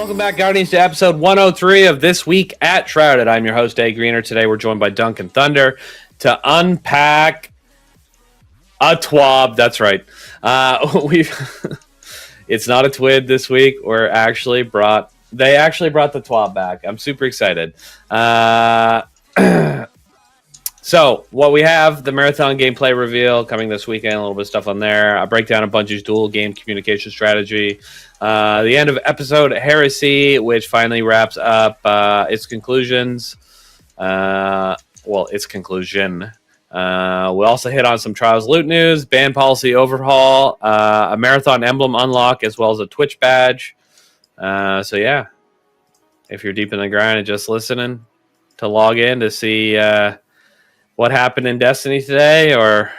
Welcome back, Guardians, to episode 103 of This Week at Shrouded. I'm your host, Dave Greener. Today we're joined by Duncan Thunder to unpack a TWAB. That's right. It's not a TWID this week. They actually brought the TWAB back. I'm super excited. So what we have, the Marathon gameplay reveal coming this weekend, a little bit of stuff on there, a breakdown of Bungie's dual game communication strategy, the end of episode Heresy, which finally wraps up its conclusions. Its conclusion. We also hit on some Trials loot news, ban policy overhaul, a Marathon emblem unlock, as well as a Twitch badge. So yeah, if you're deep in the grind and just listening to log in to see what happened in Destiny today, or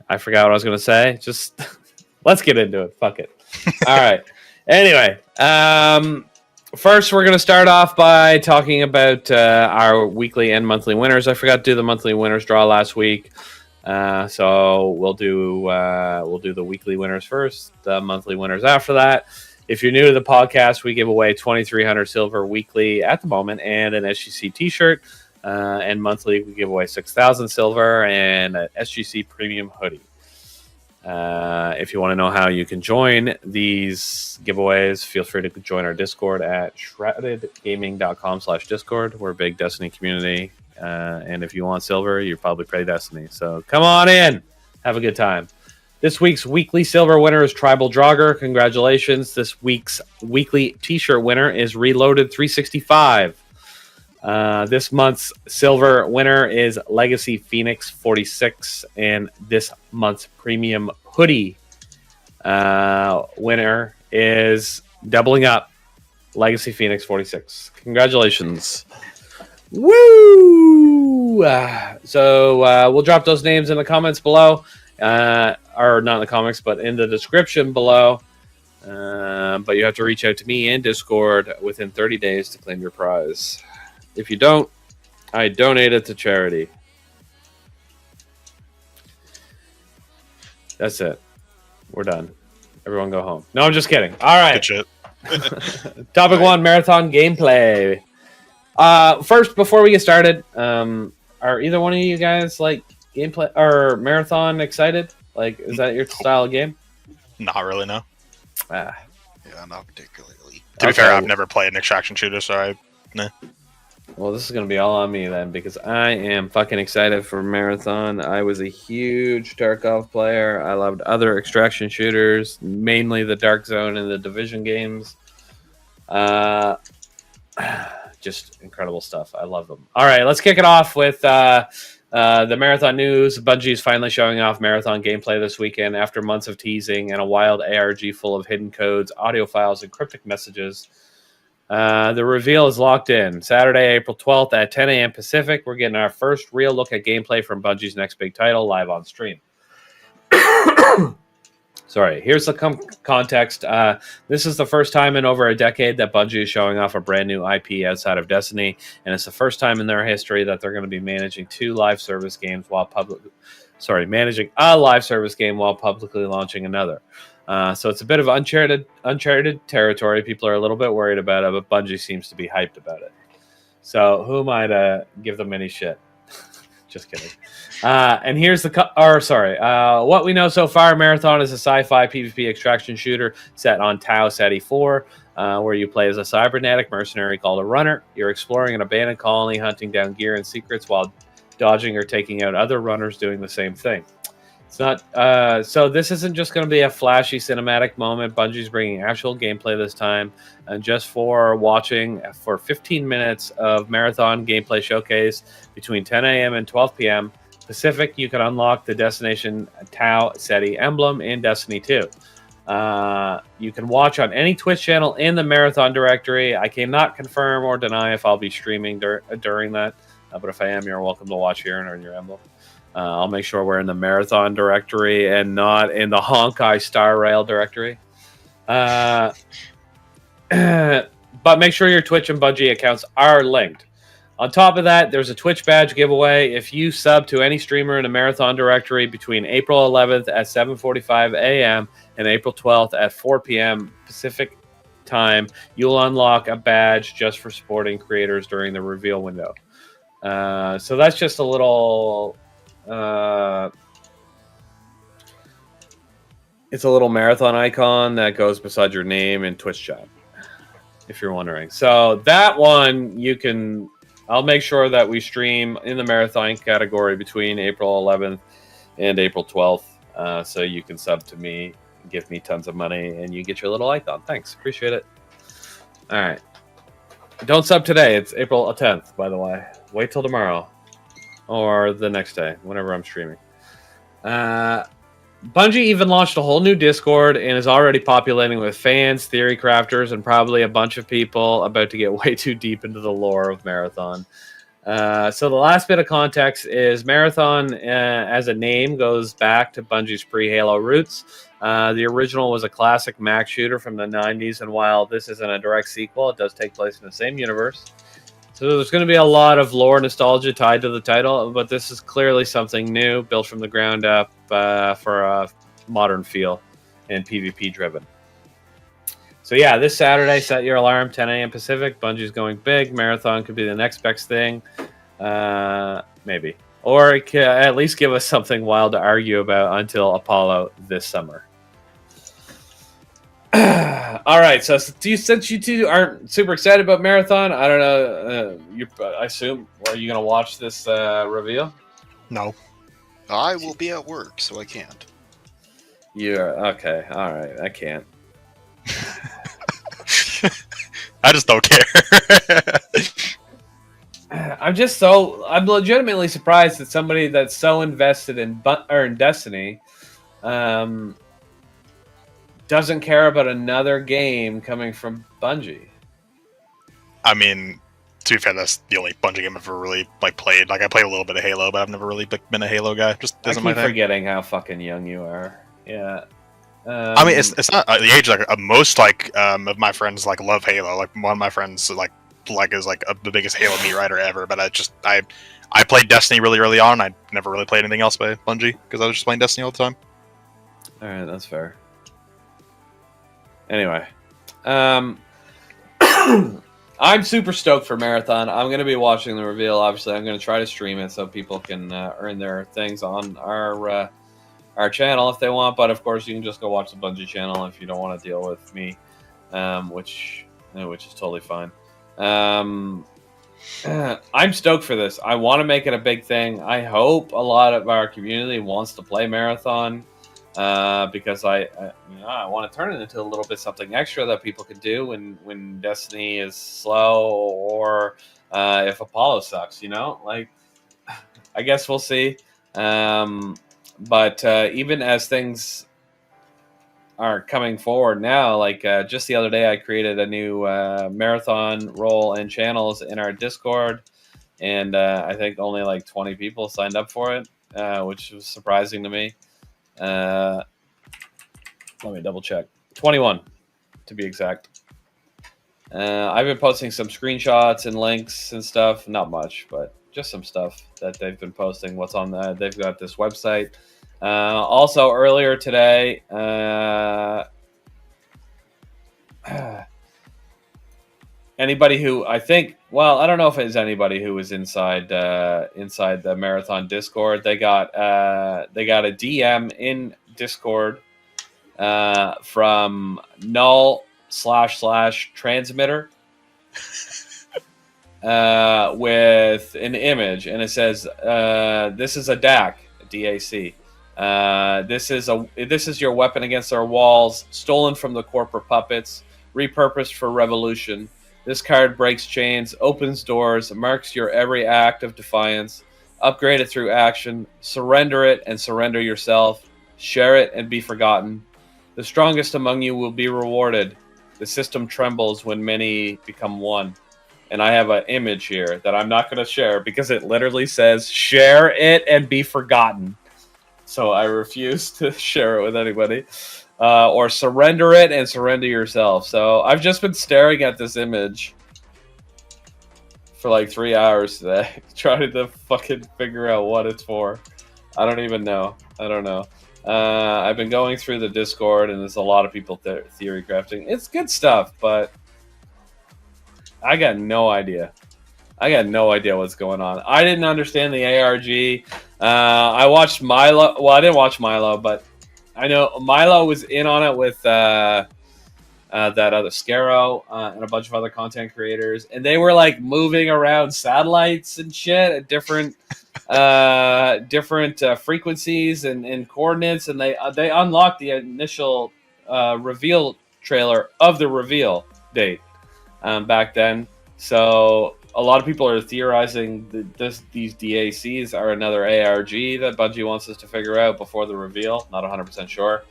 I forgot what I was going to say. Just let's get into it. Fuck it. All right. Anyway, first we're going to start off by talking about our weekly and monthly winners. I forgot to do the monthly winners draw last week, so we'll do the weekly winners first, the monthly winners after that. If you're new to the podcast, we give away 2,300 silver weekly at the moment and an SGC t-shirt. And monthly, we give away 6,000 silver and an SGC premium hoodie. If you want to know how you can join these giveaways, feel free to join our Discord at shroudedgaming.com/Discord. We're a big Destiny community. And if you want silver, you probably play Destiny. So come on in. Have a good time. This week's weekly silver winner is Tribal Jogger. Congratulations. This week's weekly t-shirt winner is Reloaded 365. This month's silver winner is Legacy Phoenix 46, and this month's premium hoodie winner is Doubling Up Legacy Phoenix 46. Congratulations. Woo! So we'll drop those names in the comments below, or not in the comments, but in the description below. But you have to reach out to me in Discord within 30 days to claim your prize. If you don't, I donate it to charity. That's it. We're done. Everyone go home. No, I'm just kidding. All right. Good shit. Topic 1, Marathon gameplay. First, before we get started, are either one of you guys like gameplay or Marathon excited? Like, is that your style of game? Not really, no. Yeah, not particularly. To be fair, I've never played an extraction shooter, so nah. Well, this is going to be all on me then, because I am fucking excited for Marathon. I was a huge Tarkov player. I loved other extraction shooters, mainly the Dark Zone and the Division games. Just incredible stuff. I love them. All right, let's kick it off with the Marathon news. Bungie is finally showing off Marathon gameplay this weekend after months of teasing and a wild ARG full of hidden codes, audio files, and cryptic messages. The reveal is locked in. Saturday, April 12th at 10 a.m. Pacific. We're getting our first real look at gameplay from Bungie's next big title live on stream. Sorry, here's the context. This is the first time in over a decade that Bungie is showing off a brand new IP outside of Destiny, and it's the first time in their history that they're going to be managing a live service game while publicly launching another. So it's a bit of uncharted territory. People are a little bit worried about it, but Bungie seems to be hyped about it. So who am I to give them any shit? Just kidding. And here's what we know so far. Marathon is a sci-fi PvP extraction shooter set on Ceti 4, where you play as a cybernetic mercenary called a runner. You're exploring an abandoned colony, hunting down gear and secrets while dodging or taking out other runners doing the same thing. It's not so this isn't just going to be a flashy cinematic moment. Bungie's bringing actual gameplay this time, and just for watching for 15 minutes of Marathon gameplay showcase between 10 a.m. and 12 p.m. Pacific, you can unlock the destination Tau Ceti emblem in Destiny 2. You can watch on any Twitch channel in the Marathon directory. I cannot confirm or deny if I'll be streaming during that, but if I am, you're welcome to watch here and earn your emblem. I'll make sure we're in the Marathon directory and not in the Honkai Star Rail directory. But make sure your Twitch and Bungie accounts are linked. On top of that, there's a Twitch badge giveaway. If you sub to any streamer in the Marathon directory between April 11th at 7:45 a.m. and April 12th at 4 p.m. Pacific time, you'll unlock a badge just for supporting creators during the reveal window. So that's just a little... it's a little marathon icon that goes beside your name in Twitch chat, if you're wondering. So that one, you can... I'll make sure that we stream in the marathon category between April 11th and April 12th. So you can sub to me, give me tons of money, and you get your little icon. Thanks. Appreciate it. All right. Don't sub today. It's April 10th, by the way. Wait till tomorrow or the next day, whenever I'm streaming. Bungie even launched a whole new Discord and is already populating with fans, theory crafters, and probably a bunch of people about to get way too deep into the lore of Marathon. So the last bit of context is Marathon, as a name, goes back to Bungie's pre-Halo roots. The original was a classic Mac shooter from the 90s, and while this isn't a direct sequel, it does take place in the same universe. So there's going to be a lot of lore nostalgia tied to the title, but this is clearly something new, built from the ground up for a modern feel and PvP driven. So yeah, this Saturday, set your alarm, 10 a.m. Pacific. Bungie's going big. Marathon could be the next best thing. Maybe. Or it could at least give us something wild to argue about until Apollo this summer. All right, so since you two aren't super excited about Marathon, I don't know. I assume, are you going to watch this reveal? No. I will be at work, so I can't. You're okay. All right, I can't. I just don't care. I'm legitimately surprised that somebody that's so invested in Destiny doesn't care about another game coming from Bungie. I mean, to be fair, that's the only Bungie game I've ever really played. Like, I played a little bit of Halo, but I've never really been a Halo guy. Just isn't my thing. Forgetting how fucking young you are. Yeah. I mean, it's not the age. Most of my friends love Halo. Like, one of my friends is the biggest Halo meat writer ever. But I played Destiny really early on. I never really played anything else by Bungie because I was just playing Destiny all the time. All right, that's fair. Anyway, I'm super stoked for Marathon. I'm going to be watching the reveal. Obviously, I'm going to try to stream it so people can earn their things on our channel if they want. But of course, you can just go watch the Bungie channel if you don't want to deal with me, which is totally fine. I'm stoked for this. I want to make it a big thing. I hope a lot of our community wants to play Marathon. Because I want to turn it into a little bit something extra that people can do when Destiny is slow or if Apollo sucks, I guess we'll see. But even as things are coming forward now, just the other day, I created a new Marathon role and channels in our Discord, and I think only 20 people signed up for it, which was surprising to me. Let me double check. 21 to be exact. I've been posting some screenshots and links and stuff. Not much, but just some stuff that they've been posting. What's on that? They've got this website. Also earlier today, anybody who I don't know if it's anybody who was inside the Marathon Discord. They got a DM in Discord from null/transmitter with an image, and it says this is a DAC, DAC. This is your weapon against our walls, stolen from the corporate puppets, repurposed for revolution. This card breaks chains, opens doors, marks your every act of defiance. Upgrade it through action. Surrender it and surrender yourself. Share it and be forgotten. The strongest among you will be rewarded. The system trembles when many become one. And I have an image here that I'm not going to share because it literally says, share it and be forgotten. So I refuse to share it with anybody. Or surrender it and surrender yourself. So I've just been staring at this image for 3 hours today, trying to fucking figure out what it's for. I don't even know. I don't know. I've been going through the Discord, and there's a lot of people theory crafting. It's good stuff, but I got no idea. I got no idea what's going on. I didn't understand the ARG. I watched Milo. Well, I didn't watch Milo, but I know Milo was in on it with that other Scaro and a bunch of other content creators, and they were like moving around satellites and shit at different frequencies and coordinates, and they unlocked the initial reveal trailer of the reveal date back then. So a lot of people are theorizing that these DACs are another ARG that Bungie wants us to figure out before the reveal. Not 100% sure.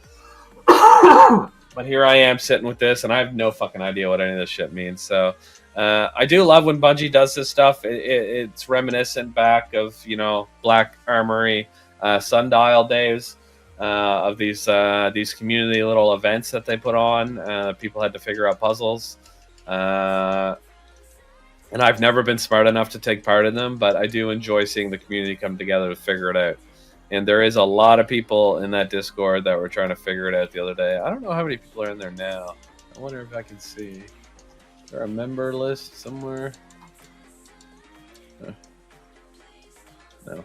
But here I am sitting with this, and I have no fucking idea what any of this shit means. So I do love when Bungie does this stuff. It's reminiscent back of, Black Armory Sundial days of these community little events that they put on. People had to figure out puzzles. And I've never been smart enough to take part in them, but I do enjoy seeing the community come together to figure it out. And there is a lot of people in that Discord that were trying to figure it out the other day. I don't know how many people are in there now. I wonder if I can see. Is there a member list somewhere? No.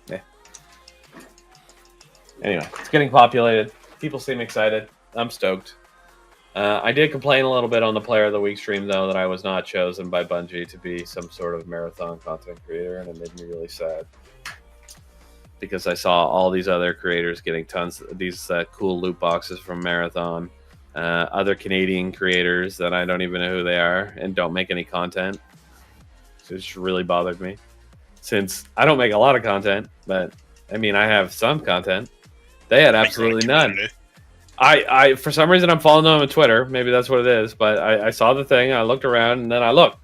Yeah. Anyway, it's getting populated. People seem excited. I'm stoked. I did complain a little bit on the Player of the Week stream, though, that I was not chosen by Bungie to be some sort of marathon content creator, and it made me really sad. Because I saw all these other creators getting tons of these cool loot boxes from Marathon. Other Canadian creators that I don't even know who they are and don't make any content. So it just really bothered me. Since I don't make a lot of content, but I mean, I have some content. They had absolutely none. I for some reason I'm following them on Twitter. Maybe that's what it is. But I saw the thing. I looked around, and then I looked.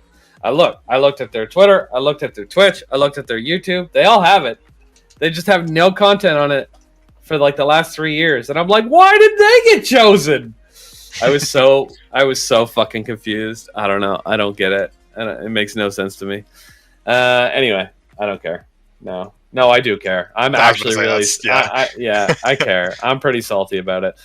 I looked at their Twitter. I looked at their Twitch. I looked at their YouTube. They all have it. They just have no content on it for like the last 3 years, and I'm like, why did they get chosen? I was so fucking confused. I don't know. I don't get it. It makes no sense to me. Anyway, I don't care. No, I do care. I'm actually really, I care. I'm pretty salty about it.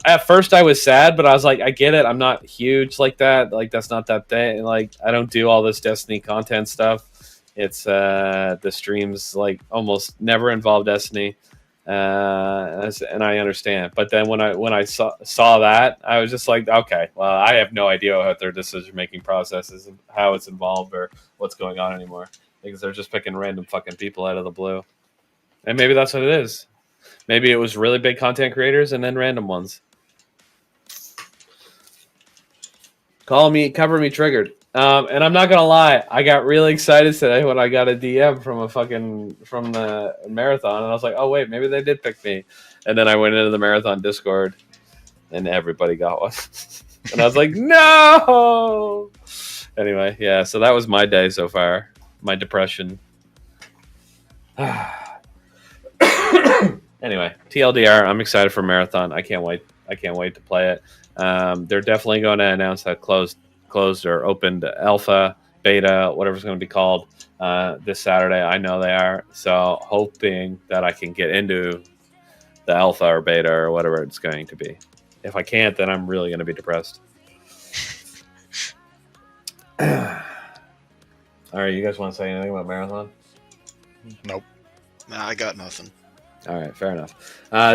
At first I was sad, but I was like, I get it. I'm not huge like that. Like that's not that thing. Like I don't do all this Destiny content stuff. It's the streams like almost never involve Destiny, and I understand. But then when I saw that, I was just like, okay, well, I have no idea what their decision making process is and how it's involved or what's going on anymore. Because they're just picking random fucking people out of the blue. And maybe that's what it is. Maybe it was really big content creators and then random ones. Cover me triggered. And I'm not going to lie. I got really excited today when I got a DM from the marathon. And I was like, oh, wait, maybe they did pick me. And then I went into the marathon Discord and everybody got one. And I was like, no! Anyway, yeah, so that was my day so far. My depression. Anyway, TLDR, I'm excited for Marathon. I can't wait to play it. They're definitely going to announce that closed or opened alpha, beta, whatever it's going to be called, this Saturday. I know they are. So hoping that I can get into the alpha or beta or whatever it's going to be. If I can't, then I'm really going to be depressed. All right, you guys want to say anything about Marathon? Nope. Nah, I got nothing. All right, fair enough.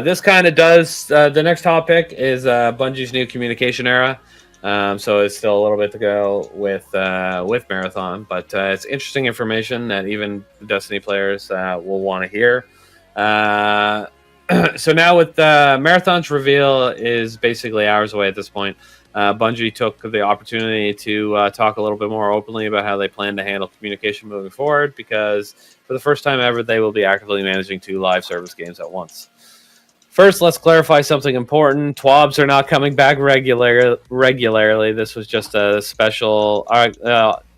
This kind of does. The next topic is Bungie's new communication era. So it's still a little bit to go with Marathon, but it's interesting information that even Destiny players will want to hear. So now with Marathon's reveal is basically hours away at this point. Bungie took the opportunity to talk a little bit more openly about how they plan to handle communication moving forward, because for the first time ever, they will be actively managing 2 live service games at once. First, let's clarify something important. TWABs are not coming back regularly. This was just a special...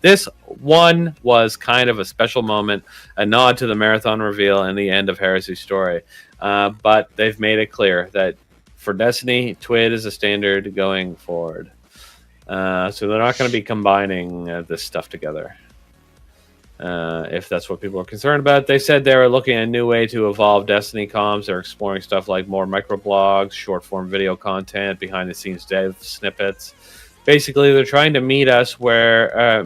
this one was kind of a special moment, a nod to the Marathon reveal and the end of Heresy's story. But they've made it clear that for Destiny, TWID is a standard going forward. So they're not going to be combining this stuff together. if that's what people are concerned about. They said they were looking at a new way to evolve Destiny comms. They're exploring stuff like more microblogs, short-form video content, behind-the-scenes dev snippets. Basically, they're trying to meet us where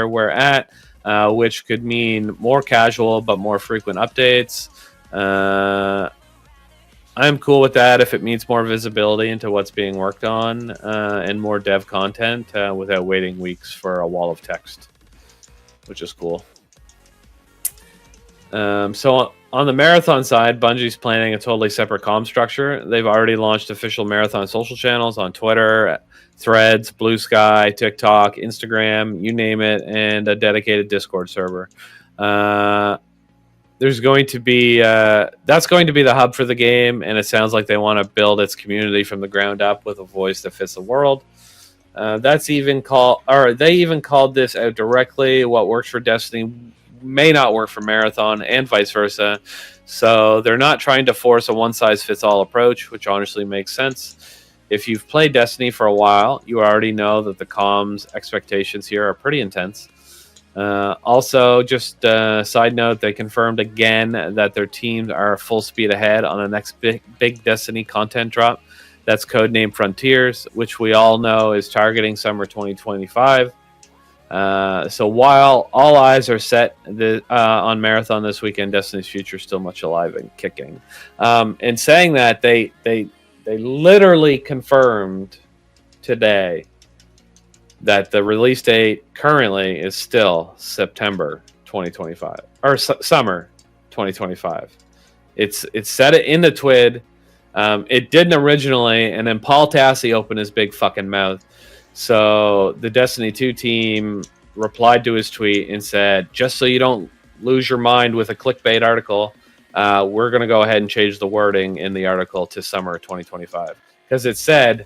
we're at, which could mean more casual but more frequent updates. I'm cool with that if it means more visibility into what's being worked on and more dev content without waiting weeks for a wall of text, which is cool. So on the Marathon side, Bungie's planning a totally separate comm structure. They've already launched official Marathon social channels on Twitter, Threads, Blue Sky, TikTok, Instagram, you name it, and a dedicated Discord server. There's going to be that's going to be the hub for the game, and it sounds like they want to build its community from the ground up with a voice that fits the world. They even called this out directly. What works for Destiny may not work for Marathon, and vice versa. So they're not trying to force a one-size-fits-all approach, which honestly makes sense. If you've played Destiny for a while, you already know that the comms expectations here are pretty intense. Also, just a side note, they confirmed again that their teams are full speed ahead on the next big Destiny content drop. That's codenamed Frontiers, which we all know is targeting summer 2025. So while all eyes are set on Marathon this weekend, Destiny's future is still much alive and kicking. And saying that, they literally confirmed today that the release date currently is still September 2025 or summer 2025. It's set it in the TWID. It didn't originally, and then Paul Tassi opened his big fucking mouth. So the Destiny 2 team replied to his tweet and said, just so you don't lose your mind with a clickbait article, we're going to go ahead and change the wording in the article to summer 2025. Because it said,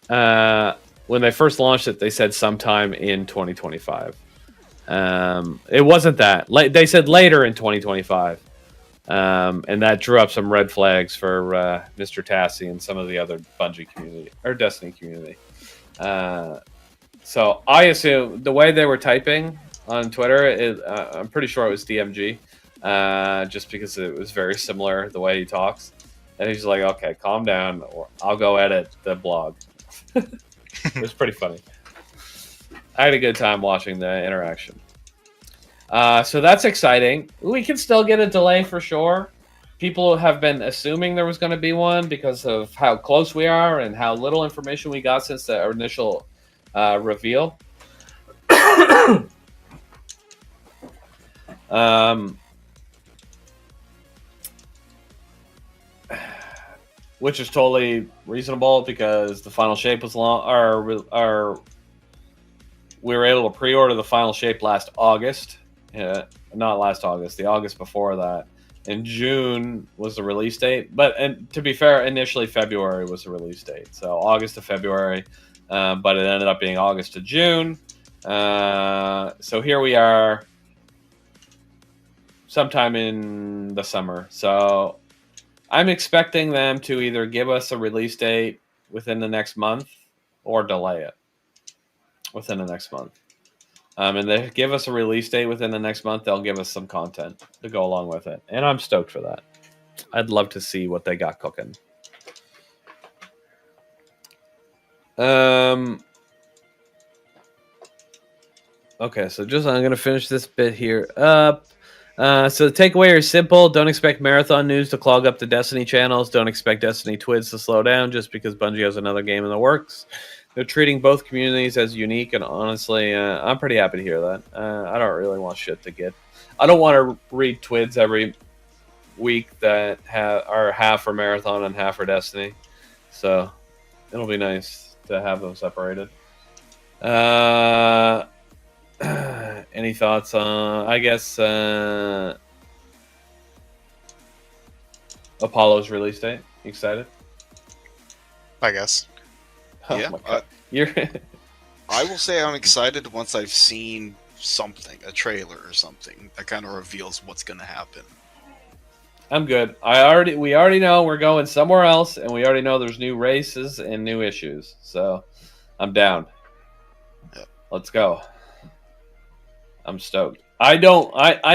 when they first launched it, they said sometime in 2025. It wasn't that. They said later in 2025. And that drew up some red flags for Mr. Tassi and some of the other Bungie community or Destiny community. So I assume the way they were typing on Twitter, I'm pretty sure it was DMG, just because it was very similar the way he talks. And he's like, "Okay, calm down, or I'll go edit the blog." It was pretty funny. I had a good time watching the interaction. So that's exciting. We can still get a delay for sure. People have been assuming there was going to be one because of how close we are and how little information we got since the initial reveal. Which is totally reasonable because the final shape was we were able to pre-order the final shape last August. Not last August, the August before that. In June was the release date. And to be fair, initially February was the release date. So August to February, but it ended up being August to June. So here we are sometime in the summer. So I'm expecting them to either give us a release date within the next month or delay it within the next month. And they give us a release date within the next month, they'll give us some content to go along with it. And I'm stoked for that. I'd love to see what they got cooking. Okay, so I'm going to finish this bit here up. So the takeaway is simple. Don't expect Marathon news to clog up the Destiny channels. Don't expect Destiny TWIDs to slow down just because Bungie has another game in the works. They're treating both communities as unique, and honestly, I'm pretty happy to hear that. I don't really want shit to get... I don't want to read TWIDs every week that are half for Marathon and half for Destiny. So it'll be nice to have them separated. Any thoughts on, I guess, Apollo's release date? You excited? I guess. Oh Yeah, my God. I will say I'm excited once I've seen something, a trailer or something that kind of reveals what's going to happen. I'm good. We already know we're going somewhere else, and we already know there's new races and new issues. So I'm down. Yep. Let's go. I'm stoked. I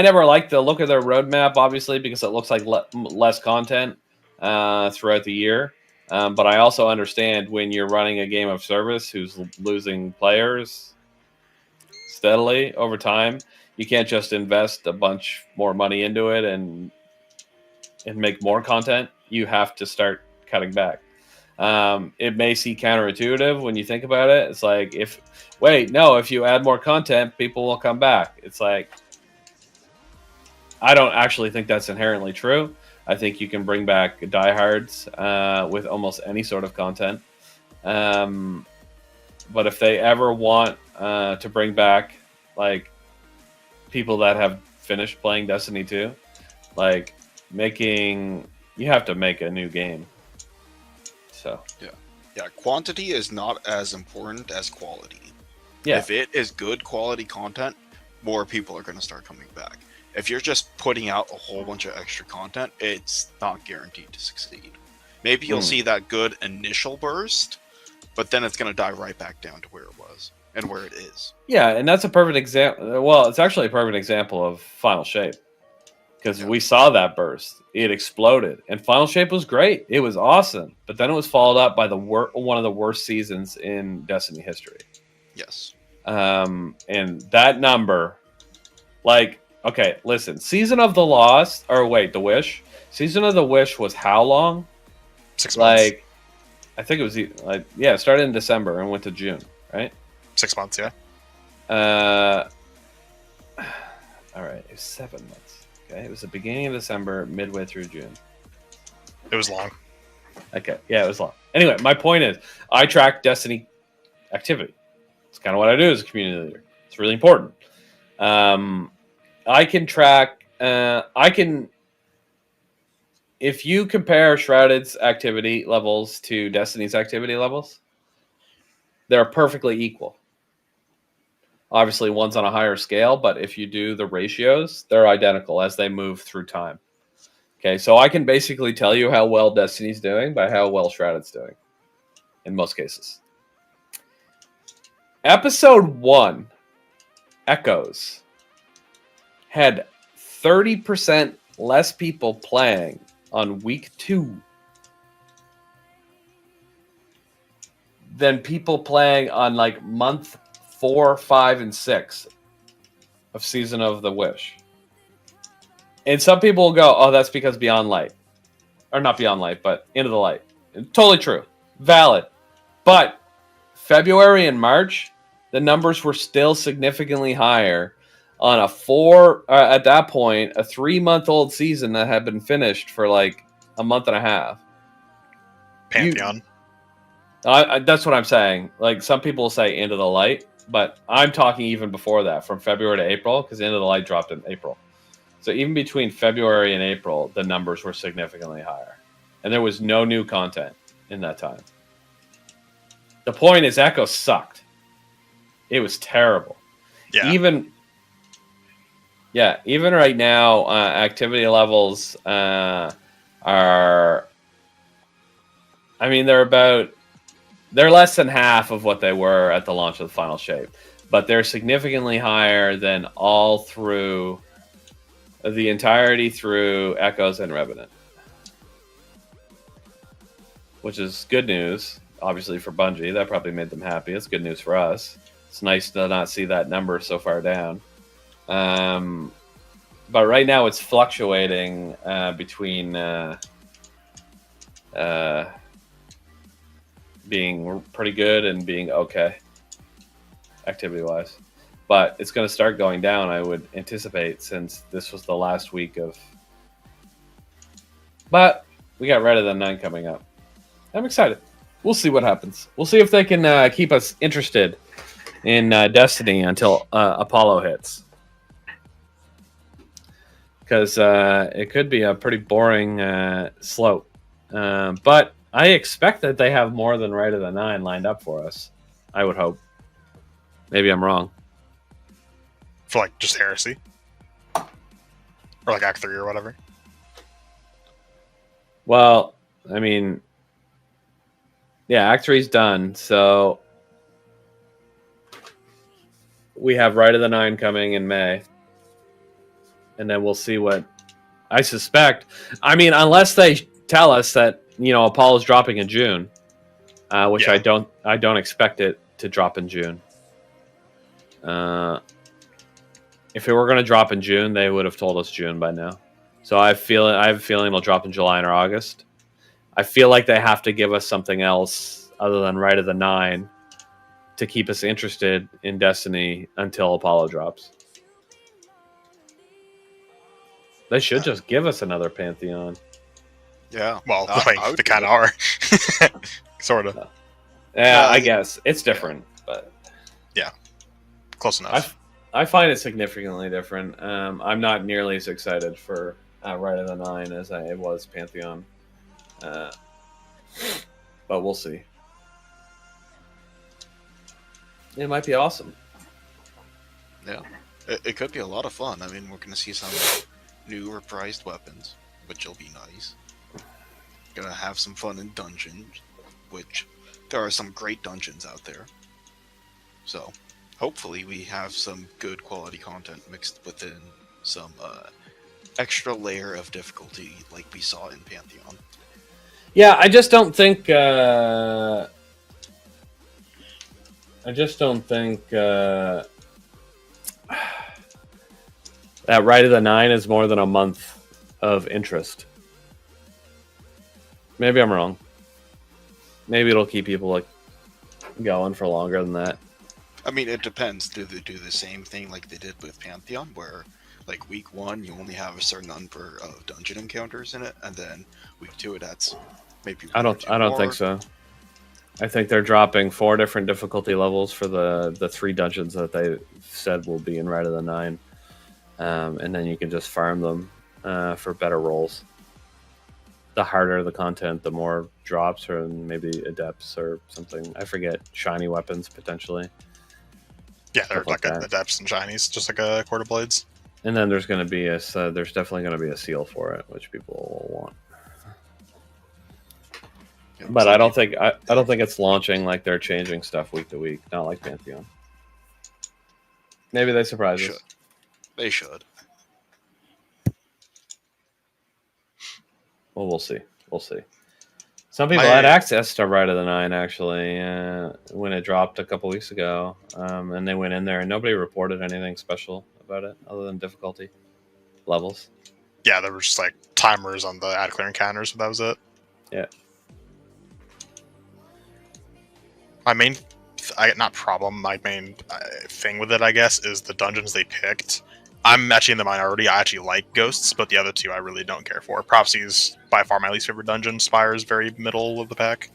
never liked the look of their roadmap, obviously, because it looks like less content throughout the year. But I also understand when you're running a game of service who's losing players steadily over time, you can't just invest a bunch more money into it and make more content. You have to start cutting back. It may seem counterintuitive when you think about it. It's like, if you add more content, people will come back. It's like, I don't actually think that's inherently true. I think you can bring back diehards with almost any sort of content. But if they ever want to bring back like people that have finished playing Destiny 2, like you have to make a new game. So yeah, quantity is not as important as quality. Yeah. If it is good quality content, more people are going to start coming back. If you're just putting out a whole bunch of extra content, it's not guaranteed to succeed. Maybe you'll see that good initial burst, but then it's going to die right back down to where it was and where it is. Yeah, and that's a perfect example. Well, it's actually a perfect example of Final Shape, because we saw that burst. It exploded, and Final Shape was great. It was awesome, but then it was followed up by one of the worst seasons in Destiny history. Yes. And that number, like, okay, listen, Season of the Lost, or wait, the Wish. Season of the Wish was how long? 6 months. Like, I think it was it started in December and went to June, right? 6 months, yeah. All right, it was 7 months. Okay, it was the beginning of December, midway through June. It was long. Okay, yeah, it was long. Anyway, my point is, I track Destiny activity. It's kind of what I do as a community leader. It's really important. I can track. If you compare Shrouded's activity levels to Destiny's activity levels, they're perfectly equal. Obviously, one's on a higher scale, but if you do the ratios, they're identical as they move through time. Okay, so I can basically tell you how well Destiny's doing by how well Shrouded's doing, in most cases. Episode 1, Echoes, had 30% less people playing on week 2 than people playing on like month 4, 5, and 6 of Season of the Wish. And some people will go, oh, that's because Beyond Light. Or not Beyond Light, but Into the Light. Totally true. Valid. But February and March, the numbers were still significantly higher on at that point, a 3-month-old season that had been finished for like a month and a half. Pantheon. That's what I'm saying. Like, some people say Into the Light, but I'm talking even before that, from February to April, because Into the Light dropped in April. So even between February and April, the numbers were significantly higher. And there was no new content in that time. The point is, Echo sucked. It was terrible. Yeah. Even right now, activity levels are... I mean, they're less than half of what they were at the launch of the Final Shape. But they're significantly higher than all through... the entirety through Echoes and Revenant. Which is good news, obviously, for Bungie. That probably made them happy. It's good news for us. It's nice to not see that number so far down. But right now it's fluctuating between being pretty good and being okay, activity-wise. But it's going to start going down, I would anticipate, since this was the last week of... But we got Red of the 9 coming up. I'm excited. We'll see what happens. We'll see if they can keep us interested in Destiny until Apollo hits. Because it could be a pretty boring slope. But I expect that they have more than Red of the 9 lined up for us. I would hope. Maybe I'm wrong. For like just Heresy, or like Act 3 or whatever. Well, I mean, yeah, Act 3's done, so we have Rite of the Nine coming in May, and then we'll see what I suspect. I mean, unless they tell us that Apollo's dropping in June, which I don't expect it to drop in June. If it were going to drop in June, they would have told us June by now. So I have a feeling it'll drop in July or August. I feel like they have to give us something else other than Rite of the Nine to keep us interested in Destiny until Apollo drops. They should just give us another Pantheon. Yeah. Well, they kind of are. Sort of. Yeah, I guess. It's different, but... Yeah. Close enough. I find it significantly different. I'm not nearly as excited for Rite of the Nine as I was Pantheon. But we'll see. It might be awesome. Yeah. It could be a lot of fun. I mean, we're going to see some new reprised weapons, which will be nice. Gonna have some fun in dungeons, which there are some great dungeons out there. So, hopefully we have some good quality content mixed within some extra layer of difficulty like we saw in Pantheon. Yeah, I just don't think that Rite of the Nine is more than a month of interest. Maybe I'm wrong. Maybe it'll keep people going for longer than that. I mean, it depends. Do they do the same thing like they did with Pantheon, where like week 1 you only have a certain number of dungeon encounters in it, and then week 2 that's maybe I don't think so. I think they're dropping 4 different difficulty levels for the 3 dungeons that they said will be in Rite of the Nine, and then you can just farm them for better rolls. The harder the content, the more drops, or maybe adepts or something. I forget. Shiny weapons potentially. Yeah, they're like adepts and shinies, just like quarter blades. And then there's going to be there's definitely going to be a seal for it, which people will want. Yeah, but I don't think it's launching like they're changing stuff week to week, not like Pantheon. Maybe they surprise us. They should. Well, we'll see. We'll see. Some people had access to Rite of the Nine, actually, when it dropped a couple weeks ago. And they went in there, and nobody reported anything special about it, other than difficulty levels. Yeah, there were just, timers on the ad-clearing counters, but that was it. Yeah. My main thing with it, I guess, is the dungeons they picked. I'm actually in the minority. I actually like Ghosts, but the other 2 I really don't care for. Prophecy is by far my least favorite dungeon. Spire is very middle of the pack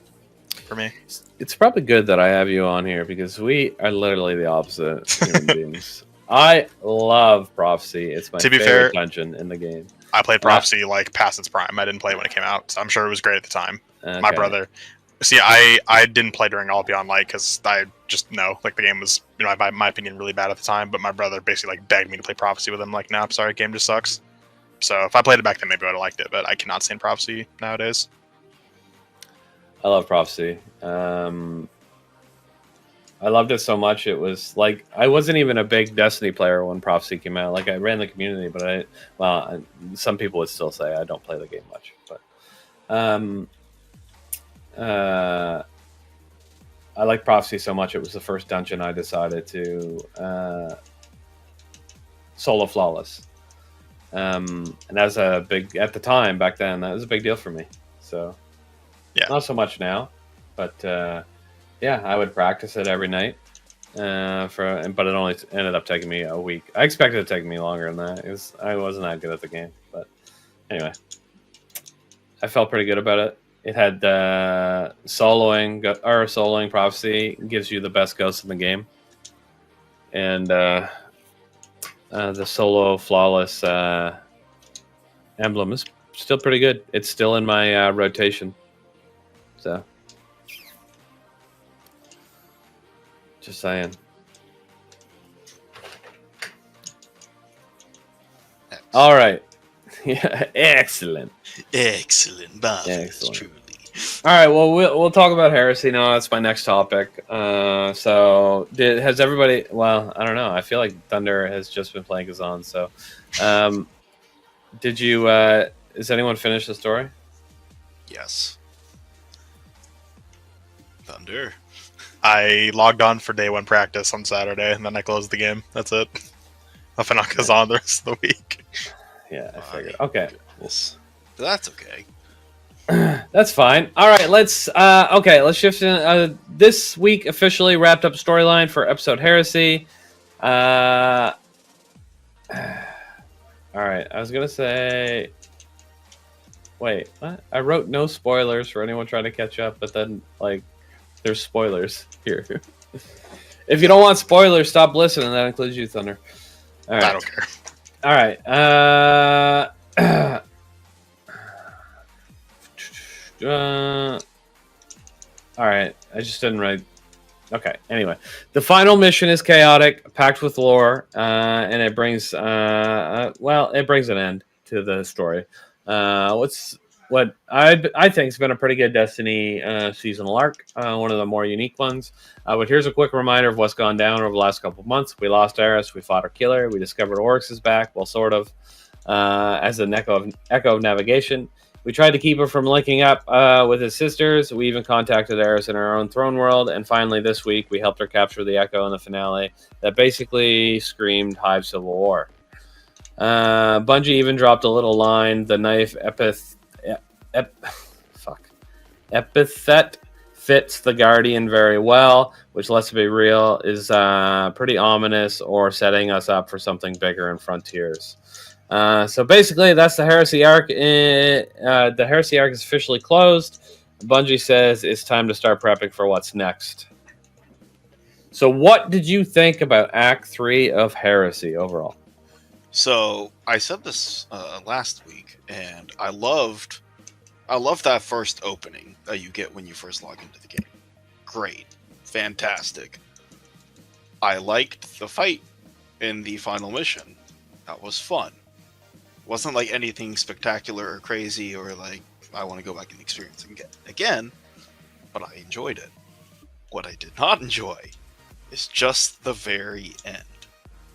for me. It's probably good that I have you on here, because we are literally the opposite human beings. I love Prophecy. It's my favorite dungeon in the game. I played Prophecy past its prime. I didn't play it when it came out, so I'm sure it was great at the time. Okay. My brother... See, I didn't play during All Beyond Light because I just know the game was, in my opinion, really bad at the time. But my brother basically begged me to play Prophecy with him. No, I'm sorry, the game just sucks. So if I played it back then, maybe I would have liked it. But I cannot stand Prophecy nowadays. I love Prophecy. I loved it so much. It was I wasn't even a big Destiny player when Prophecy came out. I ran the community, but some people would still say I don't play the game much. But I like Prophecy so much. It was the first dungeon I decided to solo flawless, and that was a big at the time back then. That was a big deal for me. So yeah, not so much now, but yeah, I would practice it every night. But it only ended up taking me a week. I expected it to take me longer than that. I wasn't that good at the game, but anyway, I felt pretty good about it. It had soloing Prophecy gives you the best ghosts in the game, and the solo flawless emblem is still pretty good. It's still in my rotation, so just saying. All right. Yeah, excellent. Excellent, Bob. Excellent. Truly. All right, well, we'll talk about Heresy now. That's my next topic. Has everybody? Well, I don't know. I feel like Thunder has just been playing Kazan. So, did you? Has anyone finished the story? Yes. Thunder. I logged on for day 1 practice on Saturday, and then I closed the game. That's it. I've been on Kazan the rest of the week. Yeah, I figured. Okay, Goodness. But that's okay. that's fine. All right, let's shift in. This week officially wrapped up storyline for episode Heresy. All right, I was gonna say. Wait, what? I wrote no spoilers for anyone trying to catch up, but then there's spoilers here. If you don't want spoilers, stop listening. That includes you, Thunder. All right. I don't care. All right. All right. I just didn't write. Okay. Anyway, the final mission is chaotic, packed with lore, and it brings it brings an end to the story. What I think has been a pretty good Destiny seasonal arc, one of the more unique ones. But here's a quick reminder of what's gone down over the last couple of months. We lost Eris, we fought our killer, we discovered Oryx is back, well, sort of, as an echo of navigation. We tried to keep him from linking up with his sisters. We even contacted Eris in our own throne world. And finally, this week, we helped her capture the Echo in the finale that basically screamed Hive Civil War. Bungie even dropped a little line, the knife epithet fits the Guardian very well, which, let's be real, is pretty ominous or setting us up for something bigger in Frontiers. So basically, that's the Heresy arc. The Heresy arc is officially closed. Bungie says it's time to start prepping for what's next. So what did you think about Act 3 of Heresy overall? So I said this last week, and I loved that first opening that you get when you first log into the game. Great. Fantastic. I liked the fight in the final mission. That was fun. Wasn't like anything spectacular or crazy or like I want to go back and experience it again, but I enjoyed it. What I did not enjoy is just the very end.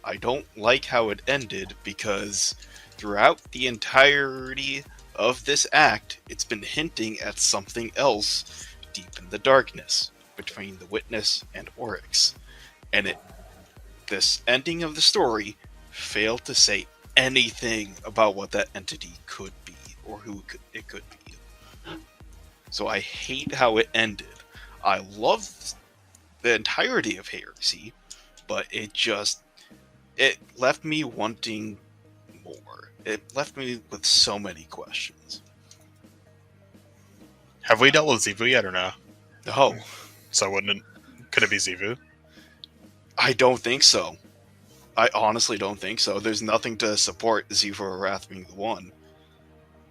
I don't like how it ended because throughout the entirety of this act, it's been hinting at something else deep in the darkness between the Witness and Oryx. And this ending of the story failed to say anything about what that entity could be or who it could be. So I hate how it ended. I loved the entirety of Heresy, but it left me wanting more. It left me with so many questions. Have we dealt with Zivu yet or no? No. So could it be Zivu? I don't think so. I honestly don't think so. There's nothing to support Zivu or Wrath being the one.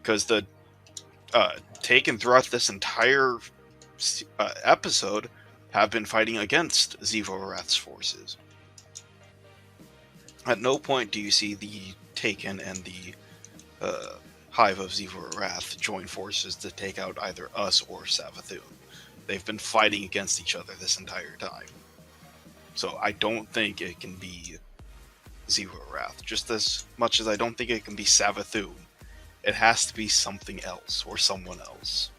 Because the Taken throughout this entire episode have been fighting against Zivu or Wrath's forces. At no point do you see the Taken and the Hive of Zivu or Wrath join forces to take out either us or Savathun. They've been fighting against each other this entire time. So I don't think it can be Zivu or Wrath. Just as much as I don't think it can be Savathun. It has to be something else or someone else.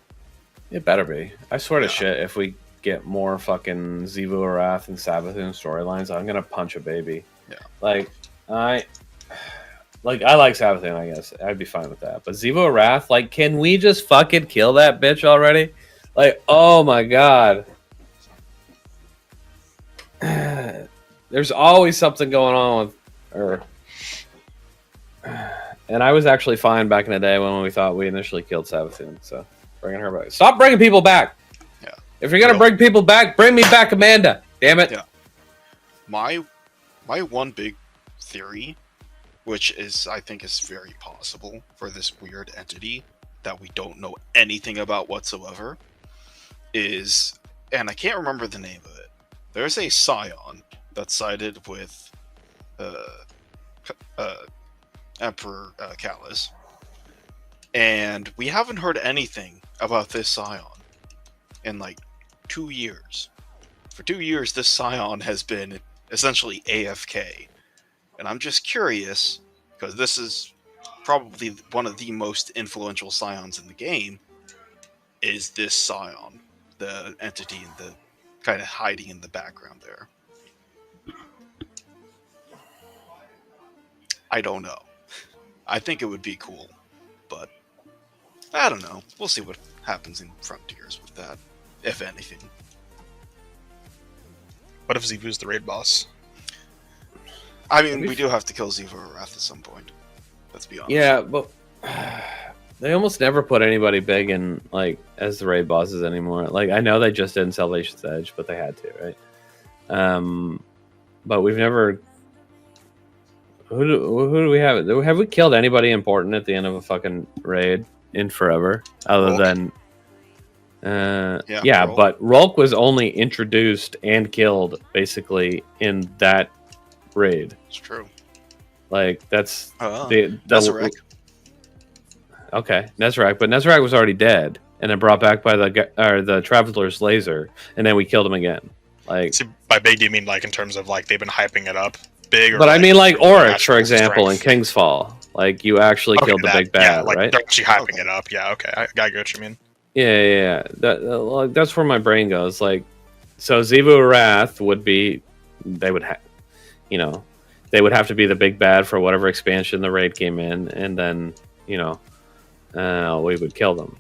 It better be. I swear to shit, if we get more fucking Zivu or Wrath and Savathun storylines, I'm gonna punch a baby. Yeah. I like Savathun, I guess. I'd be fine with that. But Zivu or Wrath, can we just fucking kill that bitch already? Oh my god. There's always something going on with her. And I was actually fine back in the day when we thought we initially killed Savathun. So bringing her back. Stop bringing people back. Yeah. If you're gonna bring people back, bring me back Amanda. Damn it. Yeah. My one big theory, which I think is very possible for this weird entity that we don't know anything about whatsoever, is, and I can't remember the name of it. There's a Scion that's sided with Emperor Callus, and we haven't heard anything about this Scion in like 2 years. For 2 years, this Scion has been essentially AFK. And I'm just curious, because this is probably one of the most influential Scions in the game, is this Scion, the entity in the kind of hiding in the background there. I don't know. I think it would be cool, but I don't know. We'll see what happens in Frontiers with that, if anything. What if Zivu's the raid boss? I mean, we do have to kill Ziva or Wrath at some point. Let's be honest. Yeah, but they almost never put anybody big in like as the raid bosses anymore. Like I know they just did in Salvation's Edge, but they had to, right? But we've never. Who do we have? Have we killed anybody important at the end of a fucking raid in forever? Other Rolk. than. Yeah, Rolk. but Rolk was only introduced and killed basically in that raid. It's true. Like that's Nezarec. Okay, Nezarec, but Nezarec was already dead and then brought back by the Traveler's Laser, and then we killed him again. Like, See, by big, do you mean like in terms of like they've been hyping it up big? Or but I mean like Oryx, for actual example, in strength? King's Fall. Like you actually killed the big Yeah, bad, like right? they're actually hyping Okay. it up. Yeah, okay, I get what you mean. Yeah. That's where my brain goes. Like, so Zivu Wrath would be, they would have, they would have to be the big bad for whatever expansion the raid came in, and then we would kill them.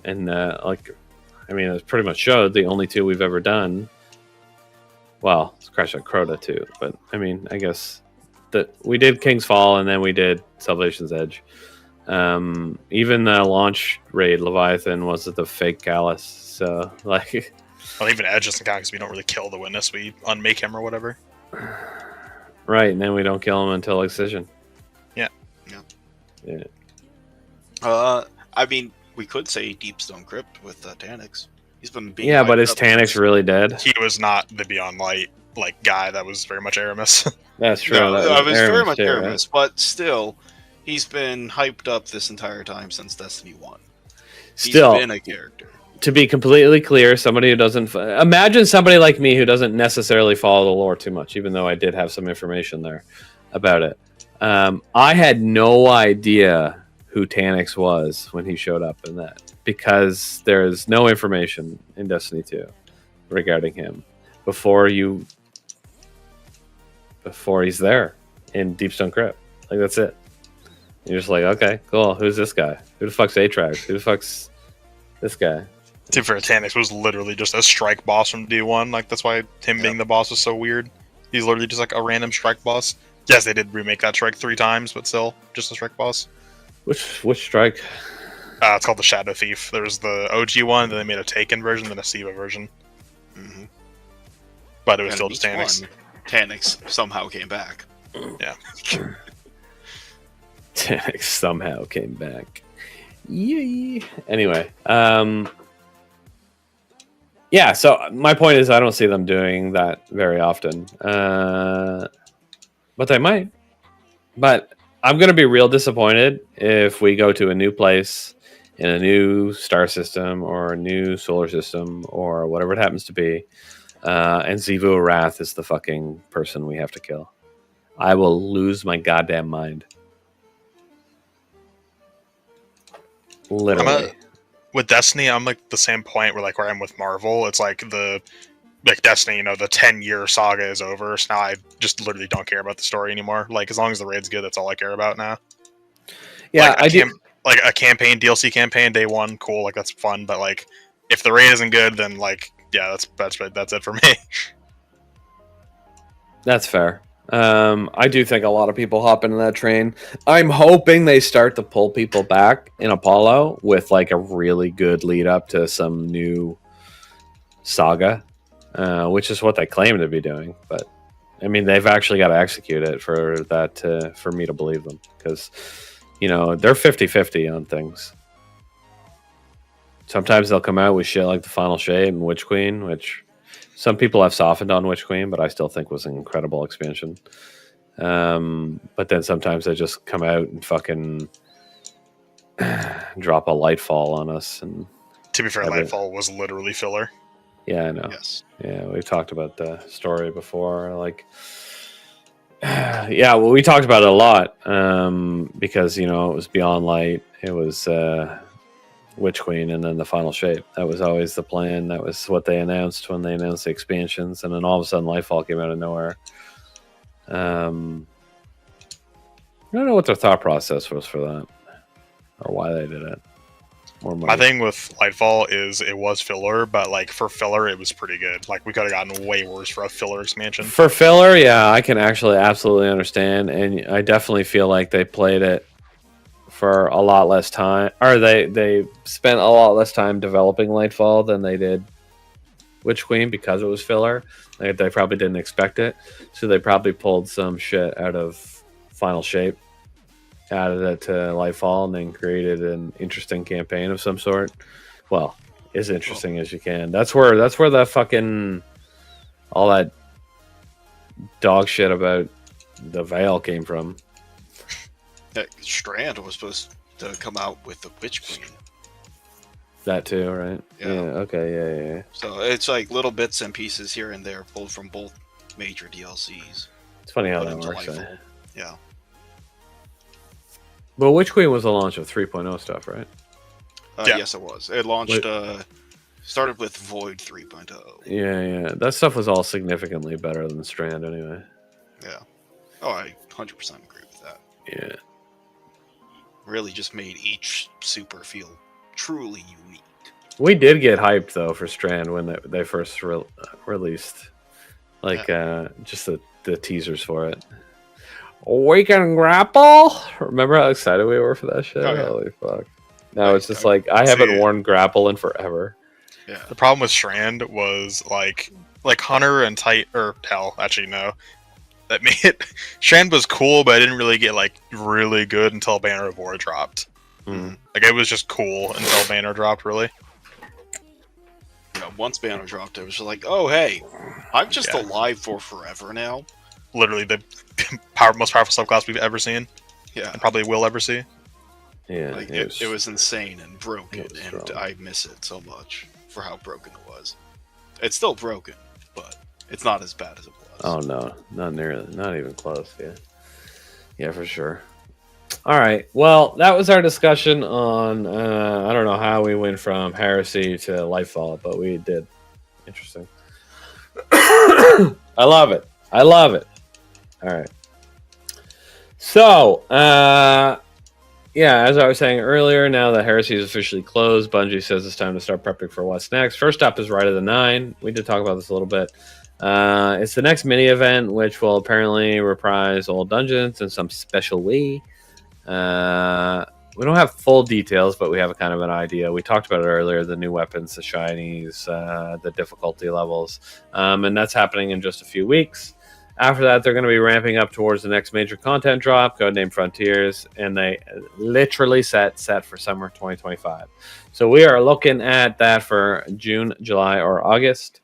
It pretty much showed the only two we've ever done. Well, it's Crash at Crota too, but I mean, I guess that we did King's Fall and then we did Salvation's Edge. Even the launch raid Leviathan was the fake Gallus, so like. Well, even Edge doesn't count because we don't really kill the witness. We unmake him or whatever. Right, and then we don't kill him until Excision. Yeah. I mean, we could say Deepstone Crypt with Tanix. He's been being but hyped is up Tanix since- really dead? He was not the Beyond Light guy. That was very much Aramis. That's true. No, that I was very Aramis much too, right? Aramis, but still, he's been hyped up this entire time since Destiny 1. Still, He's been a character. to be completely clear, somebody who doesn't imagine somebody like me who doesn't necessarily follow the lore too much, even though I did have some information there about it. I had no idea who Tanix was when he showed up in that, because there's no information in Destiny 2 regarding him before he's there in Deepstone Crypt. Like, that's it. You're just like, okay, cool. Who's this guy? Who the fuck's Atrax? Who the fuck's this guy? Team for Tanix was literally just a strike boss from D1. Like, that's why him being the boss was so weird. He's literally just like a random strike boss. Yes, they did remake that strike 3 times, but still, just a strike boss. Which strike? It's called the Shadow Thief. There's the OG one, then they made a Taken version, then a Siva version. Mm-hmm. But it was still just each Tanix. one, Tanix somehow came back. Yeah. Tanix somehow came back. Yay. Anyway, yeah, so my point is I don't see them doing that very often. But they might. But I'm going to be real disappointed if we go to a new place in a new star system or a new solar system or whatever it happens to be, and Zivu Wrath is the fucking person we have to kill. I will lose my goddamn mind. Literally. With Destiny, I'm like the same point where I am with Marvel. It's like Destiny, the 10-year saga is over, so now I just literally don't care about the story anymore. Like, as long as the raid's good, that's all I care about now. Yeah, I do. Like a campaign, DLC campaign, day one, cool, like that's fun. But like, if the raid isn't good, then yeah, that's it for me. That's fair. I do think a lot of people hop into that train. I'm hoping they start to pull people back in Apollo with a really good lead up to some new saga, which is what they claim to be doing. But I mean, they've actually got to execute it for that for me to believe them, because they're 50-50 on things. Sometimes they'll come out with shit like the Final Shade and Witch Queen, which some people have softened on Witch Queen, but I still think was an incredible expansion. But then sometimes they just come out and fucking drop a Lightfall on us. And To be fair, Lightfall was literally filler. Yeah, I know. Yes. Yeah, we've talked about the story before. Like, yeah, well, we talked about it a lot because, you know, it was Beyond Light. It was Witch Queen and then the final shape. That was always the plan. That was what they announced when they announced the expansions. And then all of a sudden, Lightfall came out of nowhere. I don't know what their thought process was for that or why they did it. My thing with Lightfall is it was filler, but like for filler, it was pretty good. Like we could have gotten way worse for a filler expansion. For filler, yeah, I can actually absolutely understand, and I definitely feel like they played it for a lot less time, or they spent a lot less time developing Lightfall than they did Witch Queen because it was filler. They probably didn't expect it, so they probably pulled some shit out of Final Shape, added it to Lightfall, and then created an interesting campaign of some sort. Well, as interesting as you can. That's where the fucking all that dog shit about the Veil came from. That Strand was supposed to come out with the Witch Queen. That too, right? Yeah. Okay. Yeah. So it's like little bits and pieces here and there, pulled from both major DLCs. It's funny how Put that into works. Lightfall. Yeah. But Witch Queen was the launch of 3.0 stuff, right? Yeah. Yes, it was. It launched. Started with Void 3.0. Yeah. That stuff was all significantly better than Strand, anyway. Yeah. Oh, I 100% agree with that. Yeah. Really, just made each super feel truly unique. We did get hyped though for Strand when they first released, like just the teasers for it. We can grapple. Remember how excited we were for that shit? Oh, yeah. Holy fuck! Now it's just like I haven't worn grapple in forever. Yeah. The problem with Strand was like Hunter and actually no. That made it. Strand was cool, but it didn't really get like really good until Banner of War dropped. Mm. Like it was just cool until Banner dropped, really. Yeah, once Banner dropped, it was just like, oh hey, I'm just alive for forever now. Literally the most powerful subclass we've ever seen. Yeah. And probably will ever see. Yeah, Like it was insane and broken, and strong. I miss it so much for how broken it was. It's still broken, but it's not as bad as it was. Oh no, not nearly, not even close. Yeah, for sure. All right, well, that was our discussion on. I don't know how we went from Heresy to Lightfall, but we did. Interesting. I love it. All right. So, yeah, as I was saying earlier, now that Heresy is officially closed, Bungie says it's time to start prepping for what's next. First up is Rite of the Nine. We did talk about this a little bit. It's the next mini event, which will apparently reprise old dungeons in some special way. We don't have full details, but we have a kind of an idea. We talked about it earlier, the new weapons, the shinies, the difficulty levels, and that's happening in just a few weeks. After that, they're going to be ramping up towards the next major content drop, codenamed Frontiers, and they literally set for summer 2025. So we are looking at that for June, July, or August,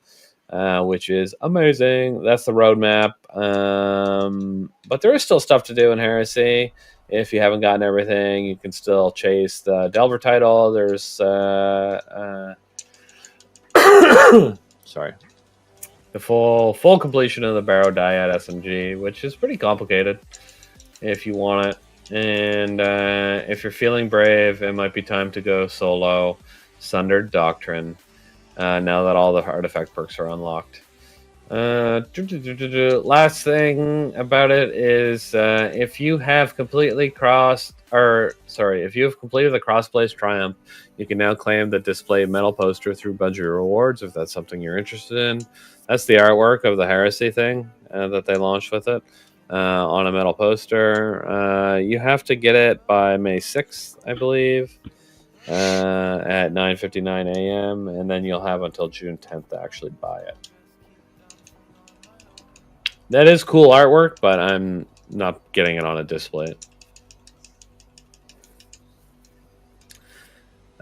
which is amazing. That's the roadmap. But there is still stuff to do in Heresy. If you haven't gotten everything, you can still chase the Delver title. There's sorry. The full completion of the Barrow-Dyad SMG, which is pretty complicated if you want it. And if you're feeling brave, it might be time to go solo Sundered Doctrine now that all the artifact perks are unlocked. Last thing about it is if you have completed the Crossplace Triumph, you can now claim the display medal poster through Bungie Rewards if that's something you're interested in. That's the artwork of the Heresy thing that they launched with it on a metal poster. You have to get it by May 6th, I believe, at 9:59 a.m., and then you'll have until June 10th to actually buy it. That is cool artwork, but I'm not getting it on a display.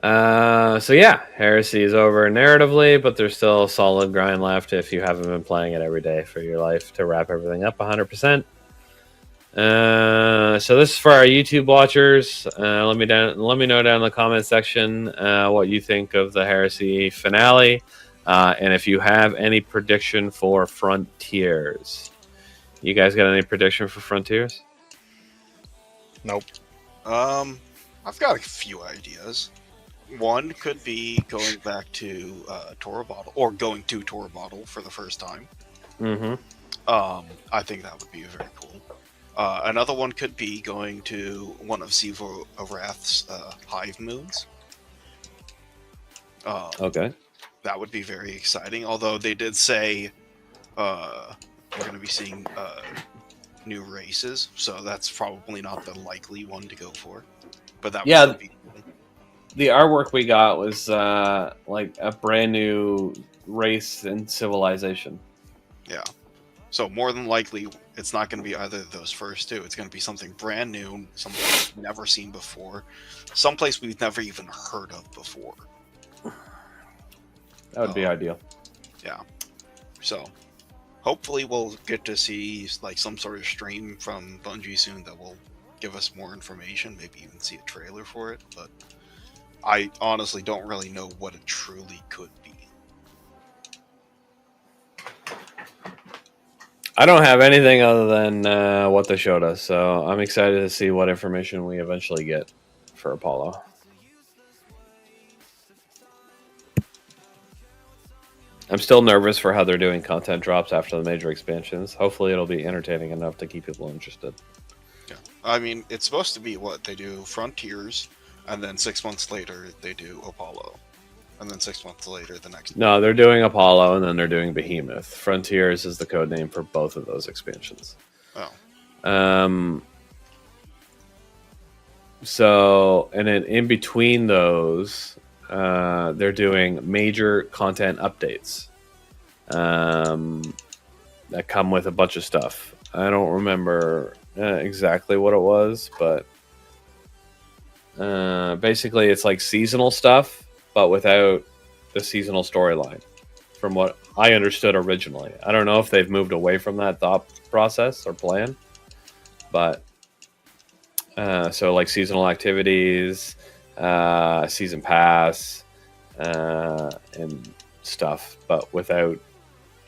So yeah, Heresy is over narratively, but there's still a solid grind left if you haven't been playing it every day for your life to wrap everything up 100%. So this is for our YouTube watchers. Let me know down in the comment section what you think of the Heresy finale, and if you have any prediction for Frontiers. You guys got any prediction for Frontiers? Nope. I've got a few ideas. One could be going back to TWAB, or going to TWAB for the first time. Mm-hmm. I think that would be very cool. Another one could be going to one of Siva Arath's hive moons. Okay. That would be very exciting. Although they did say we're going to be seeing new races, so that's probably not the likely one to go for. But that would be cool. The artwork we got was like a brand new race and civilization. Yeah. So more than likely, it's not going to be either of those first two. It's going to be something brand new, something we've never seen before, someplace we've never even heard of before. That would be ideal. Yeah. So hopefully we'll get to see like some sort of stream from Bungie soon that will give us more information, maybe even see a trailer for it. But I honestly don't really know what it truly could be. I don't have anything other than what they showed us, so I'm excited to see what information we eventually get for Apollo. I'm still nervous for how they're doing content drops after the major expansions. Hopefully it'll be entertaining enough to keep people interested. Yeah. I mean, it's supposed to be what they do Frontiers, and then 6 months later they do Apollo. And then 6 months later, the next. No, they're doing Apollo, and then they're doing Behemoth. Frontiers is the code name for both of those expansions. Oh. So, and then in between those, they're doing major content updates that come with a bunch of stuff. I don't remember exactly what it was, but basically it's like seasonal stuff, but without the seasonal storyline, from what I understood originally. I don't know if they've moved away from that thought process or plan, but so like seasonal activities, season pass, and stuff, but without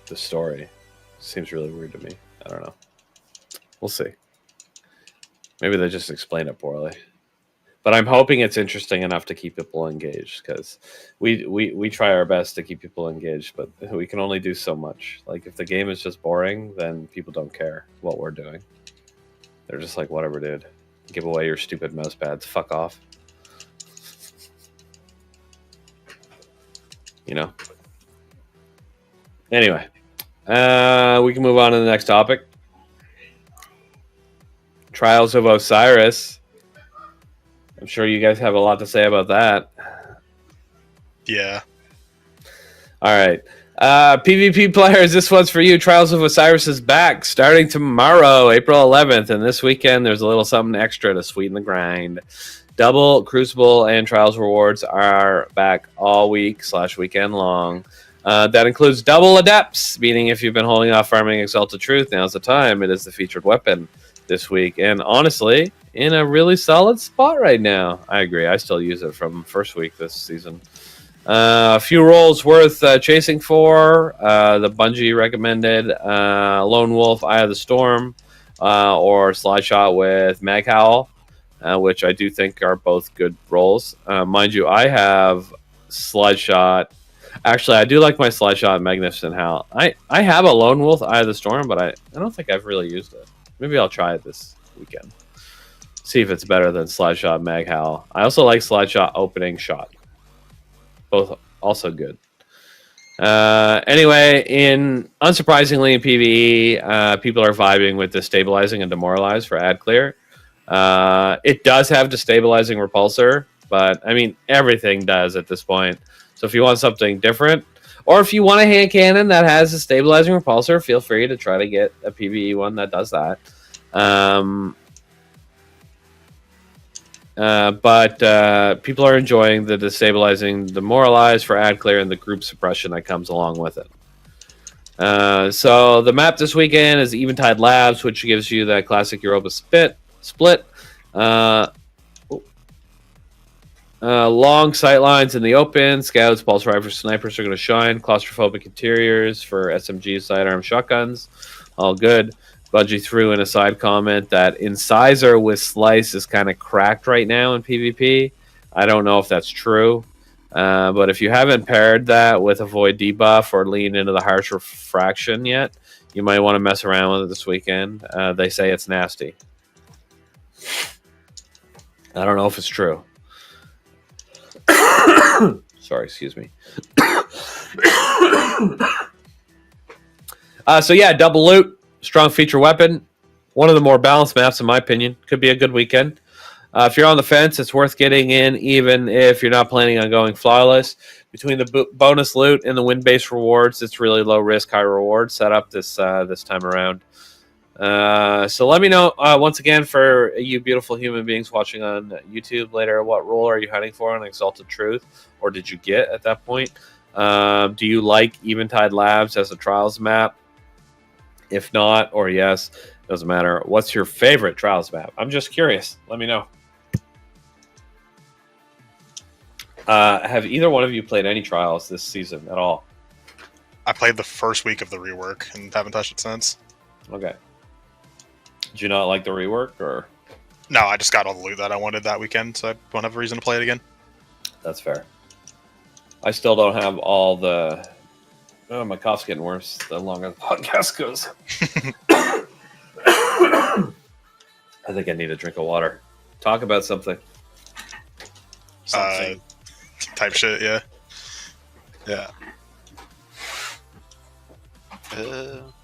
the story. Seems really weird to me. I don't know. We'll see. Maybe they just explain it poorly. But I'm hoping it's interesting enough to keep people engaged, because we try our best to keep people engaged, but we can only do so much. Like, if the game is just boring, then people don't care what we're doing. They're just like, whatever, dude. Give away your stupid mouse pads. Fuck off. You know? Anyway. We can move on to the next topic. Trials of Osiris. I'm sure you guys have a lot to say about that. Yeah. All right. PvP players, this one's for you. Trials of Osiris is back starting tomorrow, April 11th. And this weekend, there's a little something extra to sweeten the grind. Double Crucible and Trials rewards are back all week/weekend long. That includes double Adepts, meaning if you've been holding off farming Exalted Truth, now's the time. It is the featured weapon this week. And honestly, in a really solid spot right now. I agree. I still use it from first week this season. A few rolls worth chasing for. The Bungie recommended Lone Wolf, Eye of the Storm, or Slide Shot with Mag Howl, which I do think are both good rolls. Mind you, I have Slide Shot. Actually, I do like my Slide Shot Magnificent Howl. I have a Lone Wolf, Eye of the Storm, but I don't think I've really used it. Maybe I'll try it this weekend. See if it's better than Slide Shot Mag Howl. I also like Slide Shot Opening Shot. Both also good. Anyway, unsurprisingly in PvE, people are vibing with Destabilizing and Demoralize for ad clear. It does have Destabilizing Repulsor, but I mean everything does at this point. So if you want something different, or if you want a hand cannon that has a Stabilizing Repulsor, feel free to try to get a PvE one that does that. But people are enjoying the Destabilizing Demoralize for ad clear and the group suppression that comes along with it. So the map this weekend is Eventide Labs, which gives you that classic Europa split. Long sight lines in the open. Scouts, pulse rifles, snipers are going to shine. Claustrophobic interiors for SMGs, sidearm shotguns. All good. Bungie threw in a side comment that Incisor with Slice is kind of cracked right now in PvP. I don't know if that's true. But if you haven't paired that with a Void debuff or lean into the harsh refraction yet, you might want to mess around with it this weekend. They say it's nasty. I don't know if it's true. Sorry, excuse me. So yeah, double loot, strong feature weapon. One of the more balanced maps, in my opinion. Could be a good weekend. If you're on the fence, it's worth getting in, even if you're not planning on going flawless. Between the bonus loot and the win-based rewards, it's really low risk, high reward setup this time around. So let me know once again, for you beautiful human beings watching on YouTube later, what role are you hunting for on Exalted Truth, or did you get at that point? Do you like Eventide Labs as a Trials map? If not, or yes, doesn't matter. What's your favorite Trials map? I'm just curious. Let me know. Have either one of you played any Trials this season at all? I played the first week of the rework and haven't touched it since. Okay. Did you not like the rework, or? No, I just got all the loot that I wanted that weekend, so I don't have a reason to play it again. That's fair. I still don't have all the... Oh, my cough's getting worse the longer the podcast goes. I think I need a drink of water. Talk about something. Type shit, yeah. Yeah.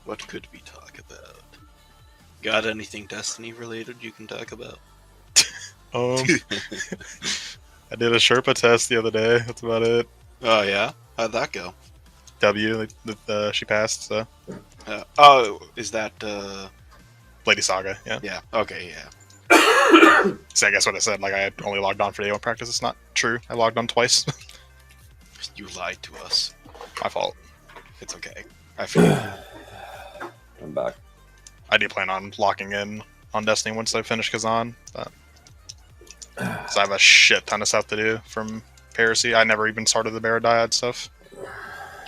What could we talk about? Got anything Destiny related you can talk about? I did a Sherpa test the other day. That's about it. Oh yeah? How'd that go? She passed, so. Oh, is that Lady Saga, yeah. Yeah, okay, yeah. So I guess what I said, like I had only logged on for day one practice, it's not true. I logged on twice. You lied to us. My fault. It's okay. I figured. I'm back. I do plan on locking in on Destiny once I finish Kazan, but because I have a shit ton of stuff to do from Heresy. I never even started the Barrow-Dyad stuff.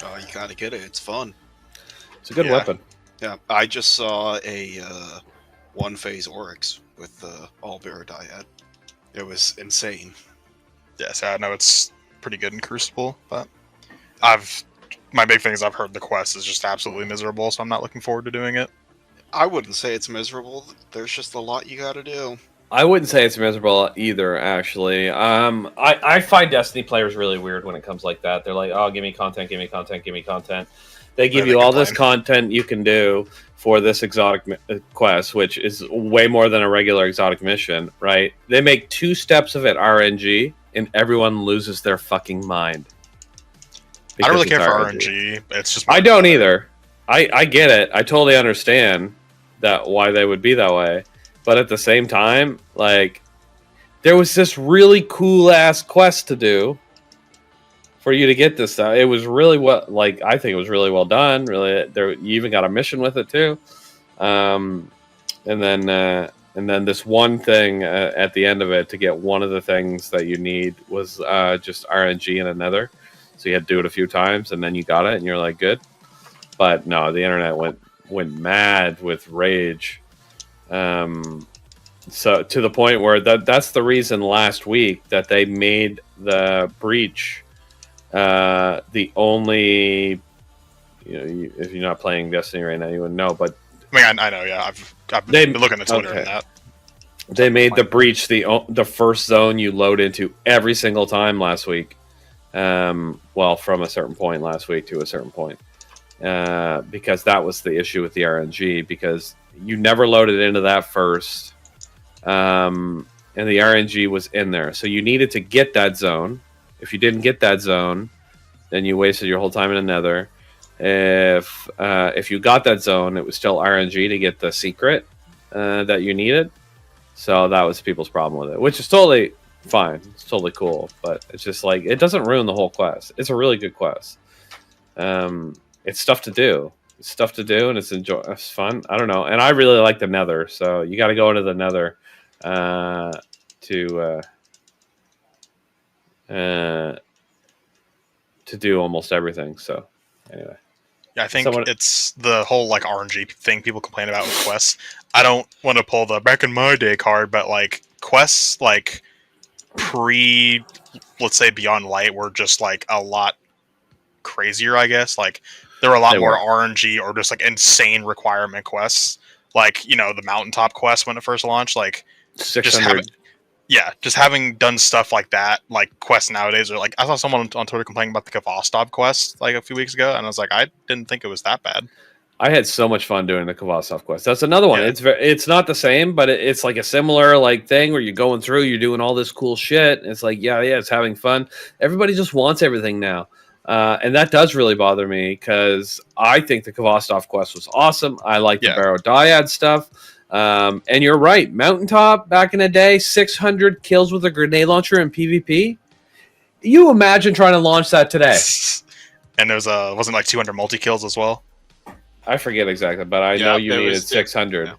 Oh, you gotta get it. It's fun. It's a good weapon. Yeah, I just saw a one-phase Oryx with all Barrow-Dyad. It was insane. Yes, I know it's pretty good in Crucible, but my big thing is I've heard the quest is just absolutely miserable, so I'm not looking forward to doing it. I wouldn't say it's miserable. There's just a lot you gotta do. I wouldn't say it's miserable either, actually. I find Destiny players really weird when it comes like that. They're like, oh, give me content, give me content, give me content. They give you all this content you can do for this exotic quest, which is way more than a regular exotic mission, right? They make 2 steps of it RNG, and everyone loses their fucking mind. I don't really care for RNG. It's just I don't either. I get it. I totally understand that why they would be that way. But at the same time, like, there was this really cool ass quest to do for you to get this stuff. It was really I think it was really well done. Really, you even got a mission with it too. And then this one thing at the end of it to get one of the things that you need was just RNG and another. So you had to do it a few times, and then you got it, and you're like, good. But no, the internet went mad with rage. So to the point where that's the reason last week that they made the breach the only, if you're not playing Destiny right now, you wouldn't know. But I mean, I know, yeah. I've been looking at Twitter and that. They made the breach the first zone you load into every single time last week. Well, from a certain point last week to a certain point. Because that was the issue with the RNG, because you never loaded into that first, and the RNG was in there. So you needed to get that zone. If you didn't get that zone, then you wasted your whole time in another. If you got that zone, it was still RNG to get the secret that you needed. So that was people's problem with it, which is totally fine. It's totally cool, but it's just like, it doesn't ruin the whole quest. It's a really good quest. It's stuff to do. stuff to do, and it's fun. I don't know, and I really like the Nether, so you got to go into the Nether to do almost everything. So anyway, yeah, I think it's the whole like RNG thing people complain about with quests. I don't want to pull the back in my day card, but like quests like let's say Beyond Light were just like a lot crazier, I guess. Like there were a lot more RNG or just like insane requirement quests. Like, you know, the mountaintop quest when it first launched, like 600. Just having done stuff like that, like quests nowadays are like, I saw someone on Twitter complaining about the Kvostov quest like a few weeks ago, and I was like, I didn't think it was that bad. I had so much fun doing the Kvostov quest. That's another one. Yeah. It's not the same, but it's like a similar like thing where you're going through, you're doing all this cool shit. It's like, yeah, it's having fun. Everybody just wants everything now. And that does really bother me because I think the Kvostov quest was awesome. I like the Barrow-Dyad stuff. And you're right. Mountaintop back in the day, 600 kills with a grenade launcher in PvP. You imagine trying to launch that today. And there wasn't like 200 multi-kills as well? I forget exactly, but I know you needed 600.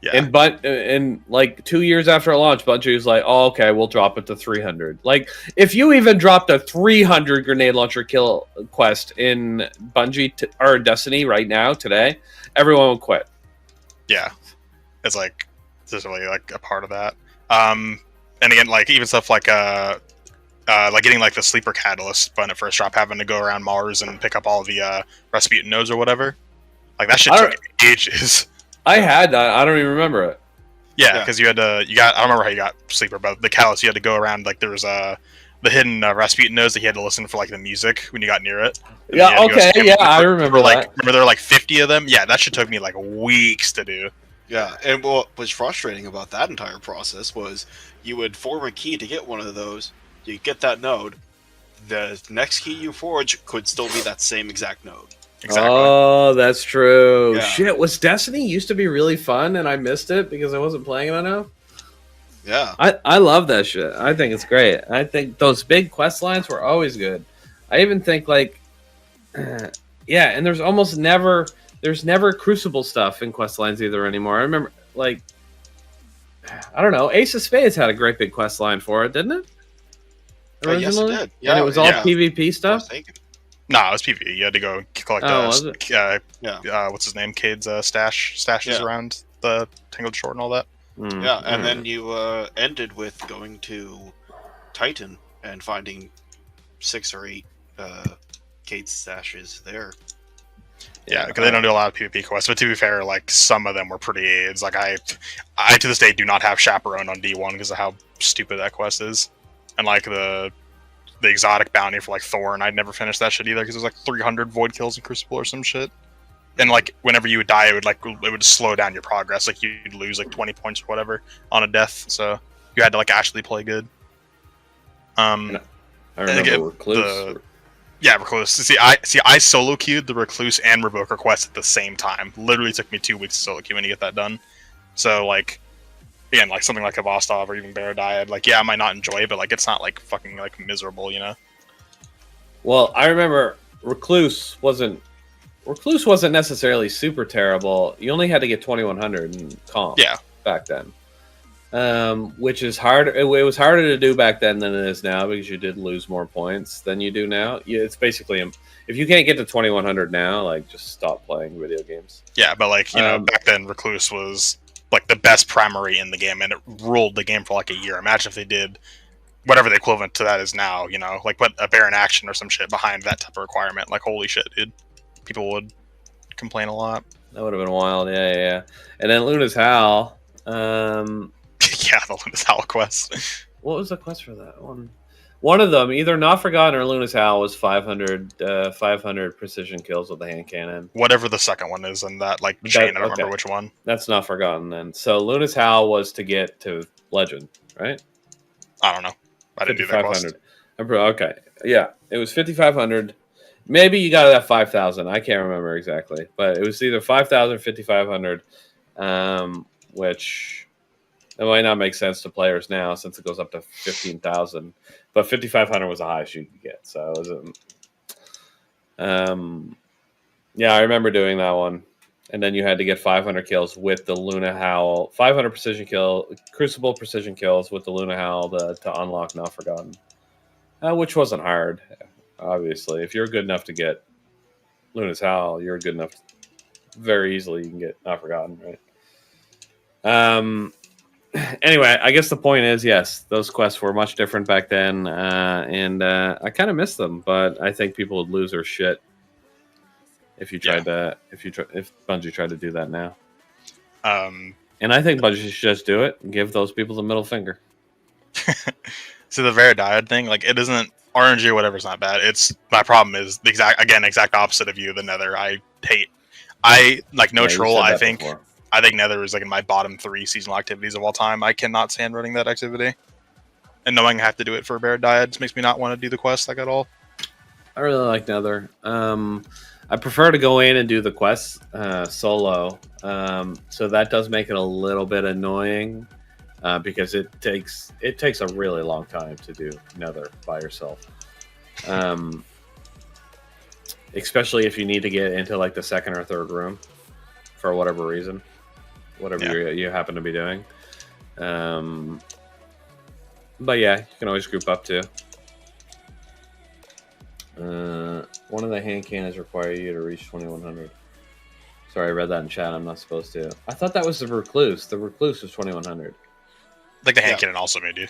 Yeah. And like 2 years after launch, Bungie was like, "Oh, okay, we'll drop it to 300." Like, if you even dropped a 300 grenade launcher kill quest in Bungie or Destiny right now today, everyone would quit. Yeah, it's like there's really like a part of that. And again, like even stuff like getting like the sleeper catalyst when it first dropped, having to go around Mars and pick up all the Rasputin nodes or whatever. Like that shit took ages. I had that. I don't even remember it. Yeah, because I don't remember how you got sleeper, but the catalyst you had to go around. Like there was the hidden Rasputin nodes that you had to listen for like the music when you got near it. Yeah. Okay. Yeah, I remember that. Remember there were like 50 of them. Yeah, that shit took me like weeks to do. Yeah, and what was frustrating about that entire process was you would form a key to get one of those. You get that node. The next key you forge could still be that same exact node. Exactly. Oh, that's true. Yeah. Shit, was Destiny used to be really fun and I missed it because I wasn't playing it enough? Yeah. I love that shit. I think it's great. I think those big quest lines were always good. I even think like and there's never Crucible stuff in quest lines either anymore. I remember like I don't know, Ace of Spades had a great big quest line for it, didn't it? Originally? Yes, it did. Yeah, and it was all PvP stuff? No, it was PvE. You had to go collect what's his name? Cade's stashes around the Tangled Shore and all that. Yeah, and then you ended with going to Titan and finding 6 or 8 Cade's stashes there. Yeah, because they don't do a lot of PvP quests, but to be fair, like some of them were pretty AIDS. Like I to this day do not have Chaperone on D1 because of how stupid that quest is, and like the exotic bounty for like Thorn, I'd never finished that shit either because it was like 300 void kills in Crucible or some shit. And like whenever you would die, it would slow down your progress. Like you'd lose like 20 points or whatever on a death. So you had to like actually play good. I remember Recluse. Recluse. See, I solo queued the Recluse and Revoker quest at the same time. Literally took me 2 weeks to solo queue when you get that done. So like, again, like something like a Vostov or even Barrow-Dyad, like I might not enjoy it, but like it's not like fucking like miserable, you know. Well, I remember Recluse wasn't necessarily super terrible. You only had to get 2100 in comp. Yeah. Back then, which is hard. It was harder to do back then than it is now because you did lose more points than you do now. It's basically if you can't get to 2100 now, like just stop playing video games. Yeah, but like you know, back then Recluse was like the best primary in the game, and it ruled the game for like a year. Imagine if they did whatever the equivalent to that is now, you know, like put a Baron Action or some shit behind that type of requirement. Like holy shit, dude, people would complain a lot. That would have been wild. Yeah. And then Luna's Howl. Yeah, the Luna's Howl quest. What was the quest for that one? One of them, either Not Forgotten or Luna's Howl, was 500 precision kills with the hand cannon. Whatever the second one is in that like chain, I don't remember which one. That's Not Forgotten then. So Luna's Howl was to get to Legend, right? I don't know. I didn't do that quest. Okay. Yeah, it was 5,500. Maybe you got it at 5,000. I can't remember exactly. But it was either 5,000 or 5,500, which it might not make sense to players now since it goes up to 15,000. But 5,500 was the highest you could get. So it was Yeah, I remember doing that one. And then you had to get 500 kills with the Luna Howl. 500 Crucible precision kills with the Luna Howl to unlock Not Forgotten. Which wasn't hard, obviously. If you're good enough to get Luna's Howl, you're good enough. Very easily, you can get Not Forgotten, right? Anyway, I guess the point is, yes, those quests were much different back then, and I kind of miss them. But I think people would lose their shit if you tried if Bungie tried to do that now. And I think Bungie should just do it and give those people the middle finger. So the Barrow-Dyad thing, like, it isn't RNG or whatever. It's not bad. It's my problem is the exact opposite of you. The Nether, I hate. I like no troll. I think Nether is like in my bottom 3 seasonal activities of all time. I cannot stand running that activity, and knowing I have to do it for Barrow-Dyad makes me not want to do the quest like at all. I really like Nether. I prefer to go in and do the quests solo. So that does make it a little bit annoying because it takes a really long time to do Nether by yourself. Especially if you need to get into like the second or third room for whatever reason, whatever you happen to be doing. But yeah, you can always group up too. One of the hand cannons require you to reach 2100. Sorry, I read that in chat. I'm not supposed to. I thought that was the Recluse. The Recluse was 2100. Like the hand cannon also made you.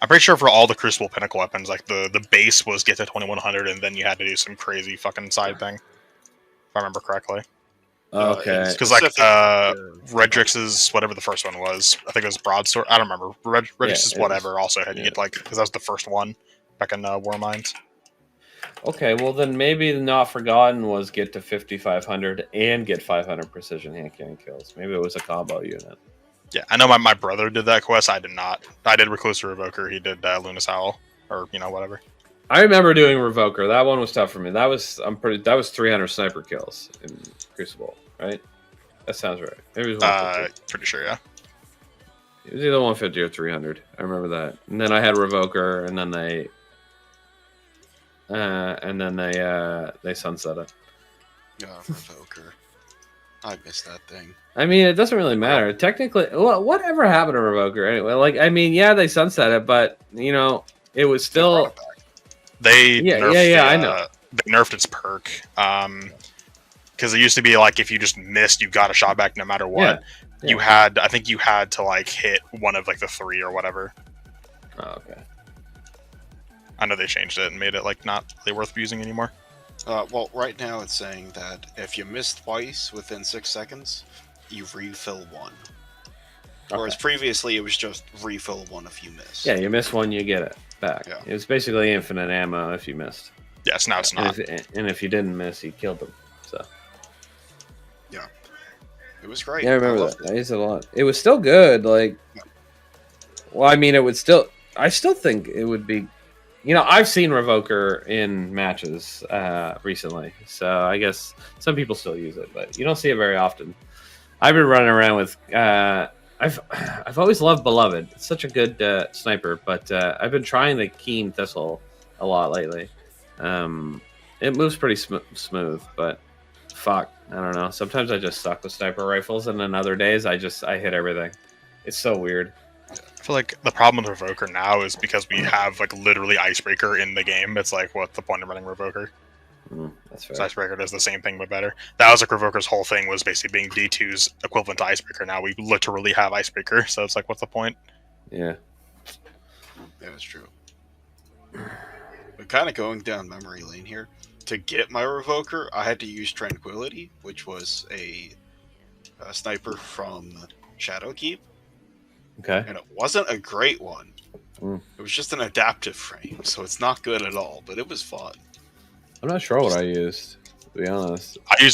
I'm pretty sure for all the Crucible Pinnacle weapons, like the base was get to 2100, and then you had to do some crazy fucking side thing. If I remember correctly. Okay. Because like Redrix's whatever the first one was, I think it was Broadsword. I don't remember. Redrix's whatever also had to get like because that was the first one back in Warminds. Okay, well then maybe the Not Forgotten was get to 5500 and get 500 precision hand cannon kills. Maybe it was a combo unit. Yeah, I know my brother did that quest. I did not. I did Recluse Revoker. He did Luna's Howl, or whatever. I remember doing Revoker. That one was tough for me. That was 300 sniper kills in Crucible, right? That sounds right. Maybe it was 150. Pretty sure, yeah. It was either 150 or 300. I remember that. And then I had Revoker, and then they sunset it. Yeah, Revoker. I missed that thing. I mean, it doesn't really matter. Technically, whatever happened to Revoker anyway? Like, I mean, yeah, they sunset it, but, it was still... They nerfed I know. They nerfed its perk. Because it used to be like, if you just missed, you got a shot back no matter what. Yeah. I think you had to, like, hit one of, like, the 3 or whatever. Oh, okay. I know they changed it and made it, like, not really worth using anymore. Well, right now it's saying that if you miss twice within 6 seconds, you refill 1. Okay. Whereas previously it was just refill 1 if you miss. Yeah, you miss 1, you get it back. Yeah. It was basically infinite ammo if you missed. Yes, now it's not. And if you didn't miss, you killed them. So. Yeah. It was great. Yeah, I remember that. I used it a lot. It was still good. Like, well, I mean, I still think it would be. I've seen Revoker in matches recently, so I guess some people still use it, but you don't see it very often. I've been running around with. I've always loved Beloved. It's such a good sniper, but I've been trying the Keen Thistle a lot lately. It moves pretty smooth, but fuck, I don't know. Sometimes I just suck with sniper rifles, and then other days I hit everything. It's so weird. I feel like the problem with Revoker now is because we have like literally Icebreaker in the game. It's like, what's the point of running Revoker? That's fair. So Icebreaker does the same thing but better. That was like Revoker's whole thing was basically being D2's equivalent to Icebreaker. Now we literally have Icebreaker, so it's like, what's the point? Yeah. Yeah, that's true. But kind of going down memory lane here. To get my Revoker, I had to use Tranquility, which was a sniper from Shadowkeep. Okay. And it wasn't a great one. It was just an adaptive frame, so it's not good at all, but it was fun. I'm not sure what I used, to be honest. I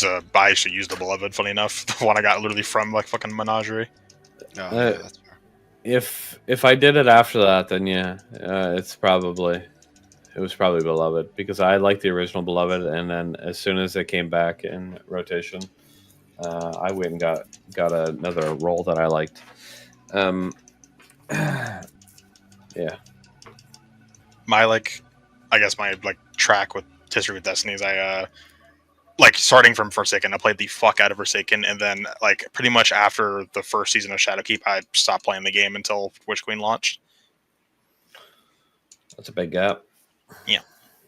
actually used the Beloved, funny enough. The one I got literally from like fucking Menagerie. Yeah, that's fair. If I did it after that, then yeah, it was probably Beloved, because I liked the original Beloved, and then as soon as it came back in rotation, I went and got another role that I liked. Yeah. My I guess my track with History with Destiny is like starting from Forsaken, I played the fuck out of Forsaken, and then like pretty much after the first season of Shadowkeep, I stopped playing the game until Witch Queen launched. That's a big gap. Yeah,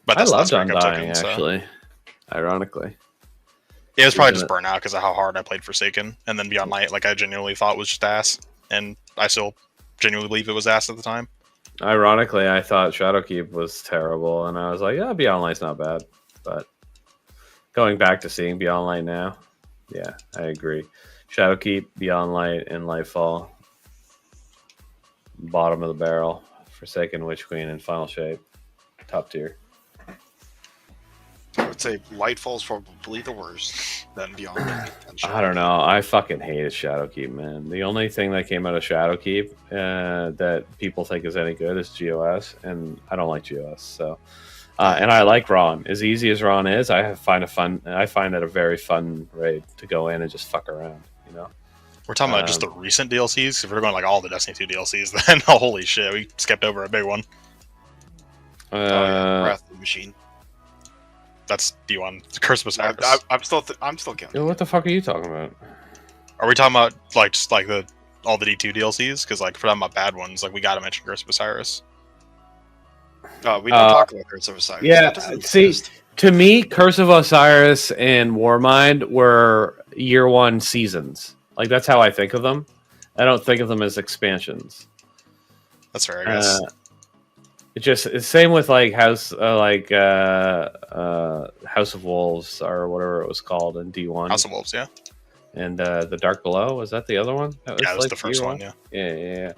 but I that's loved where I got Undying, taken, so. actually. Ironically, Yeah, it was probably Isn't just burnout because of how hard I played Forsaken, and then Beyond Light, like I genuinely thought was just ass, and I still genuinely believe it was ass at the time. Ironically, I thought Shadowkeep was terrible, and I was like, yeah, Beyond Light's not bad. But going back to seeing Beyond Light now, yeah, I agree. Shadowkeep, Beyond Light, and Lightfall, bottom of the barrel. Forsaken, Witch Queen, and Final Shape, top tier. I would say Lightfall's probably the worst. Then Beyond Light. I don't know. I fucking hated Shadowkeep, man. The only thing that came out of Shadowkeep that people think is any good is GOS, and I don't like GOS. So, and I like Ron. As easy as Ron is, I find it a very fun raid to go in and just fuck around. You know. We're talking about just the recent DLCs. If we're going like all the Destiny 2 DLCs, then holy shit, we skipped over a big one. Wrath of the Machine. That's D1. Curse of Osiris. I'm still counting. What the fuck are you talking about? Are we talking about like just like all the D2 DLCs? Because like if we're talking about bad ones, like we gotta mention Curse of Osiris. We don't talk about Curse of Osiris. Yeah, see, to me, Curse of Osiris and Warmind were year one seasons. Like that's how I think of them. I don't think of them as expansions. That's fair, I guess. It's same with like House of Wolves or whatever it was called in D1. House of Wolves, yeah. And the Dark Below, was that the other one? That was the first one, yeah. Yeah.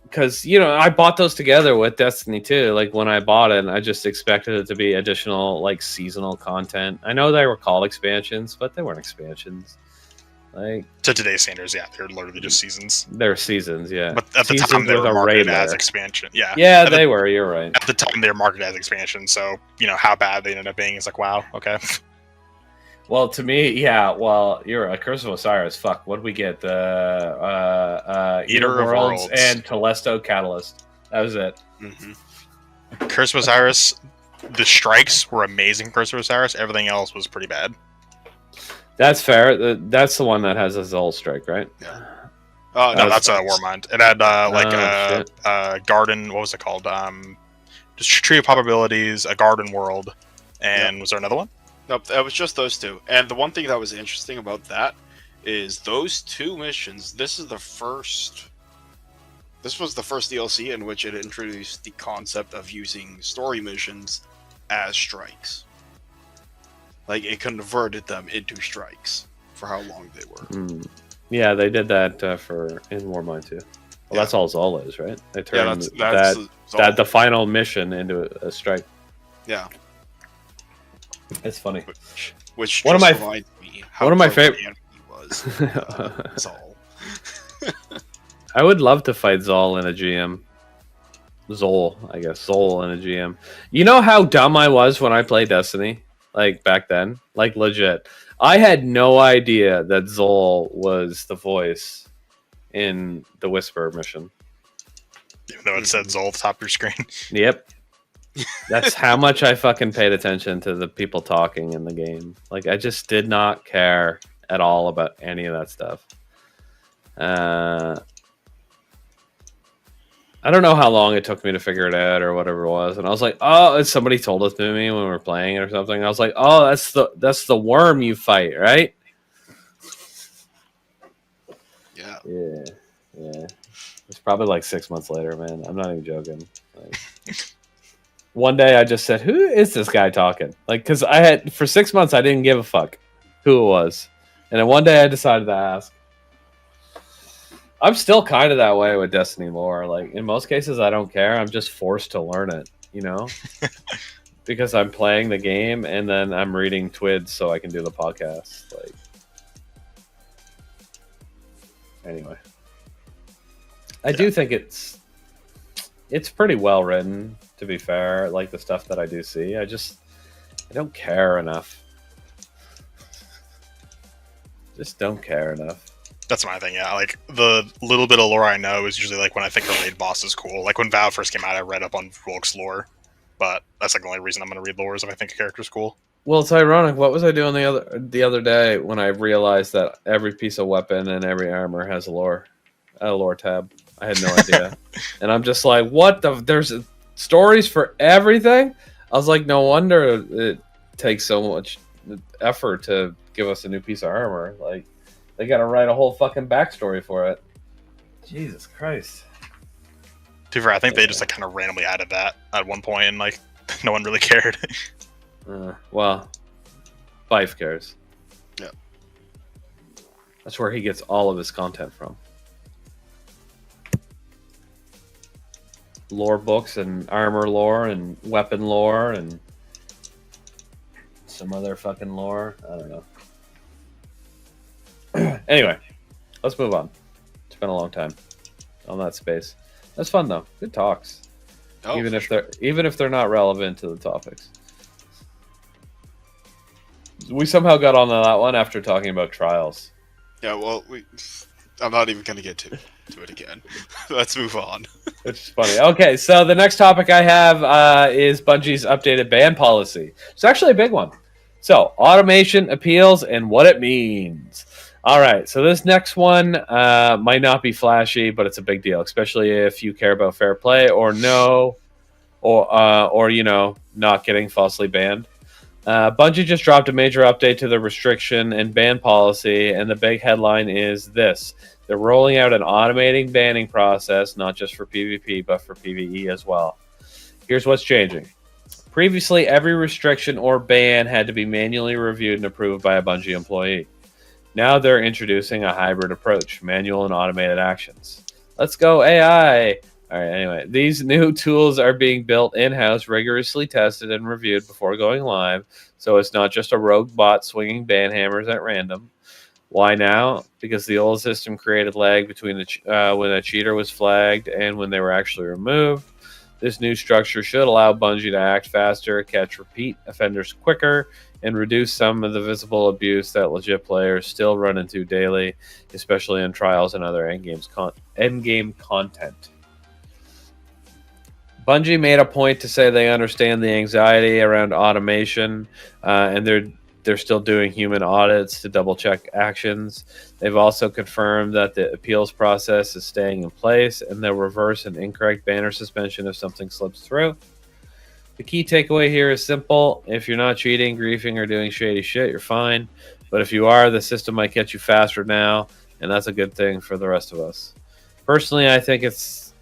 Because I bought those together with Destiny 2. Like when I bought it, I just expected it to be additional like seasonal content. I know they were called expansions, but they weren't expansions. Like to today's standards, yeah, they're literally just seasons. They're seasons, yeah. But at the time, they were marketed as expansion. Yeah, yeah, they were. You're right. At the time, they were marketed as expansion. So how bad they ended up being is like, wow, okay. Well, to me, yeah. Well, you're a Curse of Osiris. Fuck, what did we get? Eater of Worlds and Telesto Catalyst. That was it. Mm-hmm. Curse of Osiris. The strikes were amazing. Curse of Osiris. Everything else was pretty bad. That's fair. That's the one that has a Zol strike, right? Yeah. No, that's a Warmind. It had garden. What was it called? Just Tree of Probabilities, a Garden World, and was there another one? Nope, that was just those two. And the one thing that was interesting about that is those two missions. This was the first DLC in which it introduced the concept of using story missions as strikes. Like, it converted them into strikes for how long they were. Yeah, they did that in Warmind too. Well, that's all Zol is, right? They turned the final mission into a strike. Yeah. It's funny. Which one of my favorite was Zol. I would love to fight Zol in a GM. Zol in a GM. You know how dumb I was when I played Destiny? Like back then, like legit. I had no idea that Zol was the voice in the Whisper mission. Even though it said Zol at the top of your screen. Yep. That's how much I fucking paid attention to the people talking in the game. Like I just did not care at all about any of that stuff. I don't know how long it took me to figure it out or whatever it was, and I was like, "Oh!" And somebody told it to me when we were playing it or something. I was like, "Oh, that's the worm you fight, right?" Yeah. It's probably like 6 months later, man. I'm not even joking. Like, one day I just said, "Who is this guy talking?" Like, because for 6 months I didn't give a fuck who it was, and then one day I decided to ask. I'm still kind of that way with Destiny lore. Like in most cases, I don't care. I'm just forced to learn it, because I'm playing the game and then I'm reading TWIDs so I can do the podcast. Like, anyway, I do think it's pretty well written. To be fair, like the stuff that I do see, I don't care enough. Just don't care enough. That's my thing, yeah. Like, the little bit of lore I know is usually, like, when I think a raid boss is cool. Like, when WoW first came out, I read up on Volk's lore. But that's, like, the only reason I'm going to read lore is if I think a character's cool. Well, it's ironic. What was I doing the other day when I realized that every piece of weapon and every armor has a lore tab? I had no idea, and I'm just like, what the? There's stories for everything. I was like, no wonder it takes so much effort to give us a new piece of armor. Like, they got to write a whole fucking backstory for it. Jesus Christ. To be fair, I think they just like kind of randomly added that at one point, and like no one really cared. Well, Fife cares. Yeah. That's where he gets all of his content from. Lore books and armor lore and weapon lore and some other fucking lore. I don't know. Anyway, let's move on. It's been a long time on that space. That's fun though. Good talks. Oh, even if they're not relevant to the topics. We somehow got on that one after talking about trials. Yeah, well, I'm not even going to get to it again. Let's move on. Which is funny. Okay, so the next topic I have is Bungie's updated ban policy. It's actually a big one. So, automation, appeals, and what it means. All right, so this next one might not be flashy, but it's a big deal, especially if you care about fair play or not getting falsely banned. Bungie just dropped a major update to the restriction and ban policy, and the big headline is this. They're rolling out an automating banning process, not just for PvP, but for PvE as well. Here's what's changing. Previously, every restriction or ban had to be manually reviewed and approved by a Bungie employee. Now they're introducing a hybrid approach, manual and automated actions. Let's go AI! All right, anyway, these new tools are being built in-house, rigorously tested and reviewed before going live, so it's not just a rogue bot swinging ban hammers at random. Why now? Because the old system created lag between when a cheater was flagged and when they were actually removed. This new structure should allow Bungie to act faster, catch repeat offenders quicker, and reduce some of the visible abuse that legit players still run into daily, especially in trials and other endgame content. Bungie made a point to say they understand the anxiety around automation, and they're still doing human audits to double check actions. They've also confirmed that the appeals process is staying in place, and they'll reverse an incorrect banner suspension if something slips through. The key takeaway here is simple. If you're not cheating, griefing, or doing shady shit, you're fine. But if you are, the system might catch you faster now, and that's a good thing for the rest of us. Personally, I think it's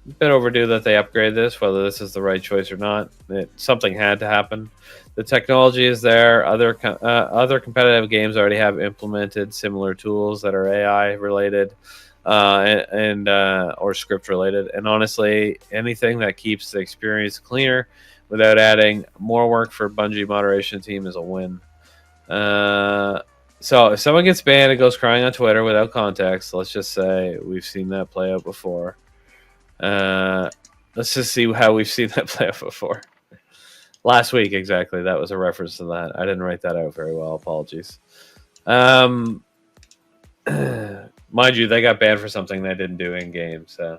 a bit overdue that they upgrade this, whether this is the right choice or not. Something had to happen. The technology is there. Other competitive games already have implemented similar tools that are AI related or script related. And honestly, anything that keeps the experience cleaner without adding more work for Bungie moderation team is a win. So if someone gets banned and goes crying on Twitter without context, let's just say we've seen that play out before. Let's just see how we've seen that play out before. Last week, exactly. That was a reference to that. I didn't write that out very well. Apologies. Mind you, they got banned for something they didn't do in game. So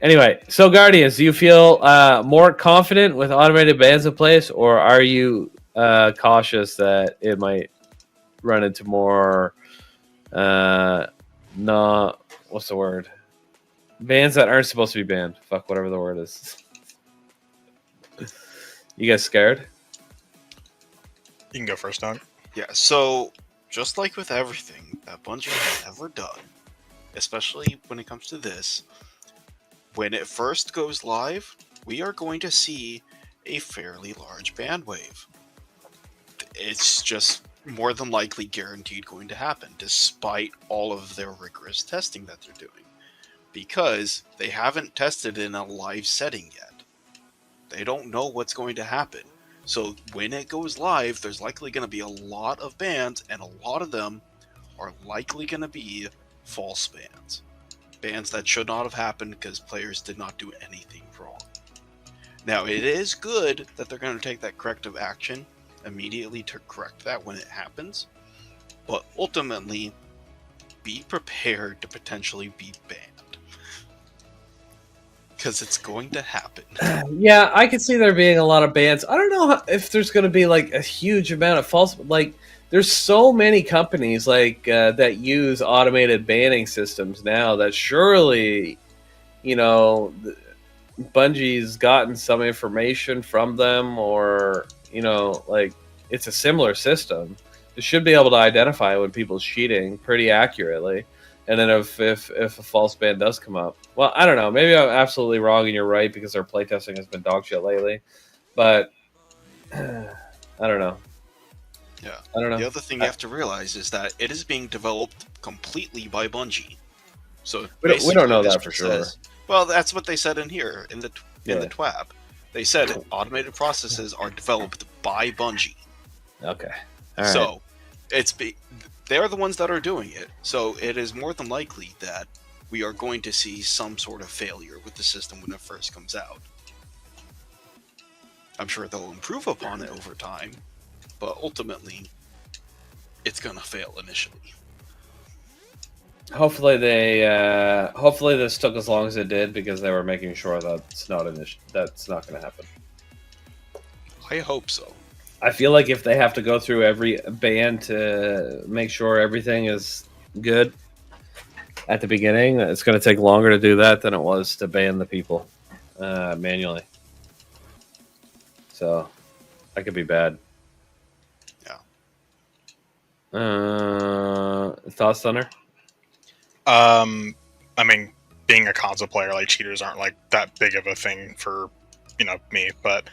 anyway, so Guardians, do you feel more confident with automated bans in place, or are you cautious that it might run into more what's the word? Bans that aren't supposed to be banned. Fuck, whatever the word is. You guys scared? You can go first, Doug. Yeah, so just like with everything that Bungie has ever done, especially when it comes to this, when it first goes live, we are going to see a fairly large ban wave. It's just more than likely guaranteed going to happen, despite all of their rigorous testing that they're doing. Because they haven't tested in a live setting yet. They don't know what's going to happen. So when it goes live, there's likely going to be a lot of bans, and a lot of them are likely going to be false bans. Bans that should not have happened because players did not do anything wrong. Now, it is good that they're going to take that corrective action immediately to correct that when it happens. But ultimately, be prepared to potentially be banned. because it's going to happen. Yeah, I could see there being a lot of bans. I don't know if there's going to be like a huge amount of false. Like, there's so many companies like that use automated banning systems now that surely, you know, Bungie's gotten some information from them, or you know, like it's a similar system. They should be able to identify when people's cheating pretty accurately. And then if a false ban does come up, well, I don't know. Maybe I'm absolutely wrong and you're right because our playtesting has been dog shit lately. But I don't know. Yeah. I don't know. The other thing you have to realize is that it is being developed completely by Bungie. So We don't know this that for sure. Well, that's what they said in here in the Yeah. TWAB. They said automated processes are developed by Bungie. Okay. All right. So they're the ones that are doing it. So it is more than likely that we are going to see some sort of failure with the system when it first comes out. I'm sure they'll improve upon it over time, but ultimately, it's gonna fail initially. Hopefully this took as long as it did because they were making sure that's not going to happen. I hope so. I feel like if they have to go through every ban to make sure everything is good at the beginning, it's going to take longer to do that than it was to ban the people manually. So that could be bad. Yeah. Thoughts, Thunder? I mean, being a console player, like cheaters aren't like that big of a thing for, me. But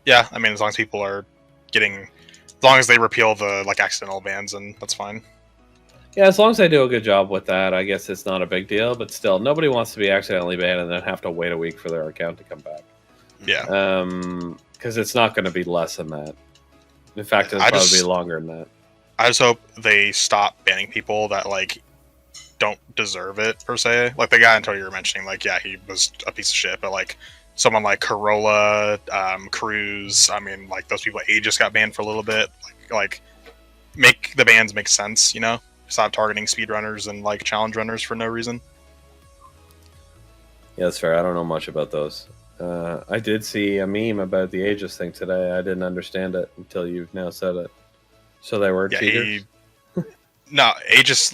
yeah, I mean, as long as people are as long as they repeal the like accidental bans, and that's fine. Yeah, as long as they do a good job with that, I guess it's not a big deal. But still, nobody wants to be accidentally banned and then have to wait a week for their account to come back. Yeah. Because it's not going to be less than that. In fact, it'll probably be longer than that. I just hope they stop banning people that like don't deserve it per se. Like the guy until you were mentioning, like, yeah, he was a piece of shit, but like someone like Corolla, Cruz, I mean, like those people, Aegis got banned for a little bit. Like make the bans make sense, Stop targeting speedrunners and like challenge runners for no reason. Yeah, that's fair. I don't know much about those. I did see a meme about the Aegis thing today. I didn't understand it until you've now said it. So they were cheaters? No, Aegis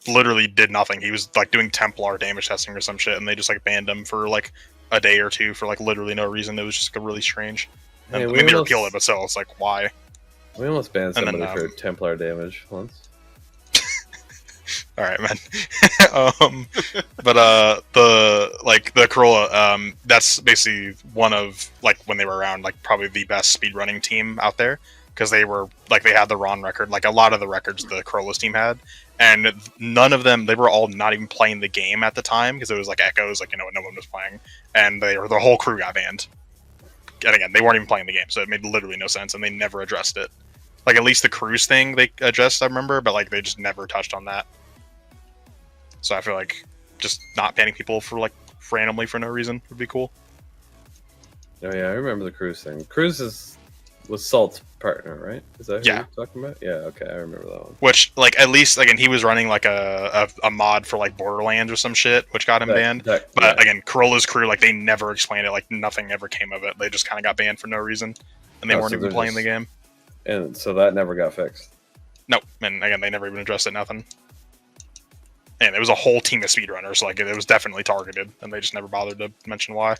literally did nothing. He was like doing Templar damage testing or some shit, and they just like banned him for like a day or two for like literally no reason. It was just really strange. Hey, I mean, they repealed it, but still, it's like, why? We almost banned somebody for Templar damage once. All right, man. But the Corolla, that's basically one of like when they were around, like probably the best speedrunning team out there, because they were like they had the Ron record, like a lot of the records the Corolla's team had, and none of them, they were all not even playing the game at the time because it was like echoes, like no one was playing, and the whole crew got banned. And again, they weren't even playing the game, so it made literally no sense, and they never addressed it. Like at least the cruise thing they addressed, I remember, but like they just never touched on that. So I feel like just not banning people for like randomly for no reason would be cool. Oh yeah, I remember the Cruz thing. Cruz was Salt's partner, right? Is that who you're talking about? Yeah, okay, I remember that one. Which, like, at least again, he was running like a mod for like Borderlands or some shit, which got him banned. But again, Corolla's crew, like, they never explained it. Like, nothing ever came of it. They just kind of got banned for no reason, and they weren't even playing the game. And so that never got fixed. Nope. And again, they never even addressed it. Nothing. And it was a whole team of speedrunners. Like, it was definitely targeted, and they just never bothered to mention why.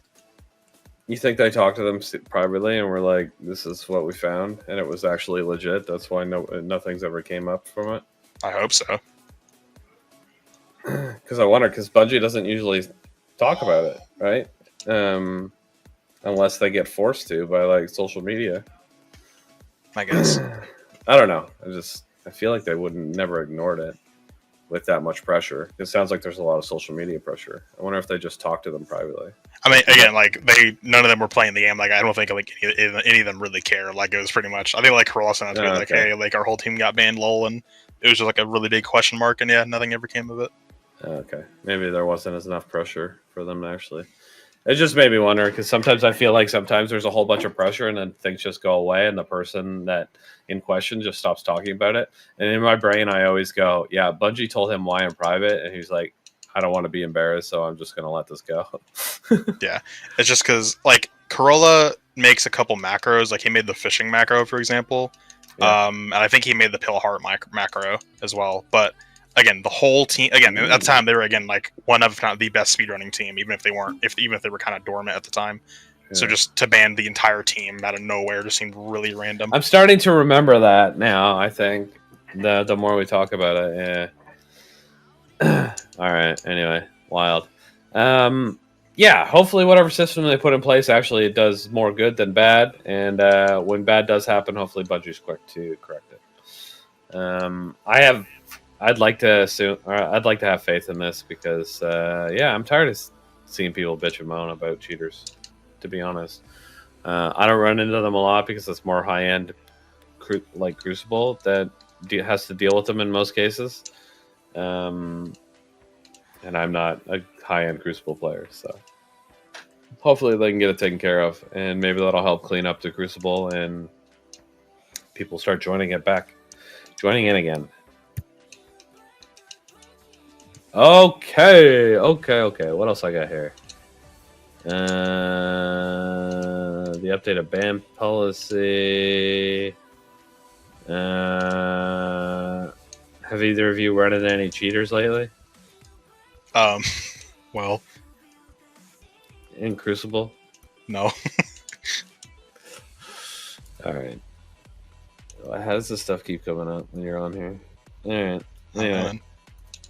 You think they talked to them privately and were like, "This is what we found," and it was actually legit? That's why nothing's ever came up from it. I hope so. Because I wonder, because Bungie doesn't usually talk about it, right? Unless they get forced to by like social media. I guess. I don't know. I feel like they wouldn't never ignored it with that much pressure. It sounds like there's a lot of social media pressure. I wonder if they just talked to them privately. I mean, again, like none of them were playing the game. Like, I don't think like any of them really care. Like, it was pretty much. I think like Corolla sent out like, hey, like our whole team got banned, lol, and it was just like a really big question mark, and yeah, nothing ever came of it. Okay, maybe there wasn't enough pressure for them to actually. It just made me wonder, because sometimes I feel like sometimes there's a whole bunch of pressure and then things just go away and the person that in question just stops talking about it. And in my brain, I always go, yeah, Bungie told him why in private. And he's like, I don't want to be embarrassed, so I'm just gonna let this go. Yeah, it's just because like Corolla makes a couple macros. Like he made the fishing macro, for example. Yeah. And I think he made the pill heart macro as well. But again, the whole team. Again, at the time they were again like one of, if not the best speedrunning team, even if they weren't, even if they were kind of dormant at the time. Yeah. So just to ban the entire team out of nowhere just seemed really random. I'm starting to remember that now. I think the more we talk about it, yeah. All right. Anyway, wild. Yeah, hopefully whatever system they put in place actually it does more good than bad, and when bad does happen, hopefully Bungie's quick to correct it. I'd like to have faith in this because yeah, I'm tired of seeing people bitch and moan about cheaters. To be honest, I don't run into them a lot because it's more high end, like Crucible that has to deal with them in most cases. And I'm not a high-end Crucible player, so hopefully they can get it taken care of, and maybe that'll help clean up the Crucible, and people start joining in again. Okay. What else I got here? The updated ban policy. Have either of you run into any cheaters lately? Well, in Crucible? No. All right. How does this stuff keep coming up when you're on here? All right. Anyway.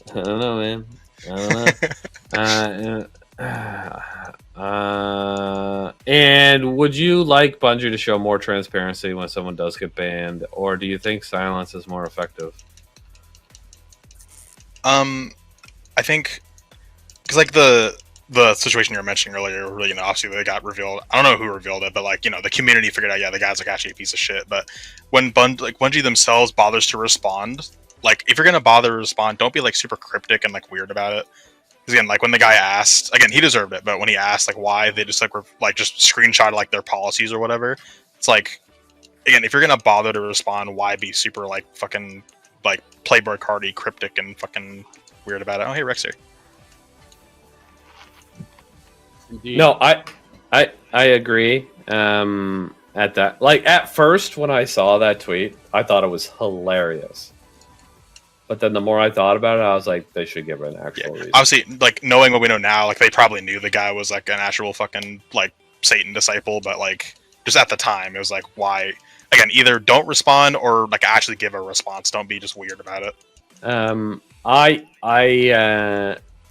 I don't know, man. I don't know. And would you like Bungie to show more transparency when someone does get banned, or do you think silence is more effective? I think because like the situation you were mentioning earlier, really, obviously they got revealed. I don't know who revealed it, but like, the community figured out, yeah, the guy's like actually a piece of shit. But when Bungie themselves bothers to respond, like if you're gonna bother to respond, don't be like super cryptic and like weird about it. Because again, like when the guy asked, again, he deserved it, but when he asked like why, they just like were like just screenshot like their policies or whatever. It's like, again, if you're gonna bother to respond, why be super like fucking like Playboy cardy, cryptic, and fucking weird about it? Oh, hey, Rex here. Indeed. No, I agree. At that, like at first when I saw that tweet, I thought it was hilarious. But then the more I thought about it, I was like, they should give it an actual reason. Obviously, like knowing what we know now, like they probably knew the guy was like an actual fucking like Satan disciple, but like just at the time, it was like, why? Again, either don't respond or like actually give a response. Don't be just weird about it. I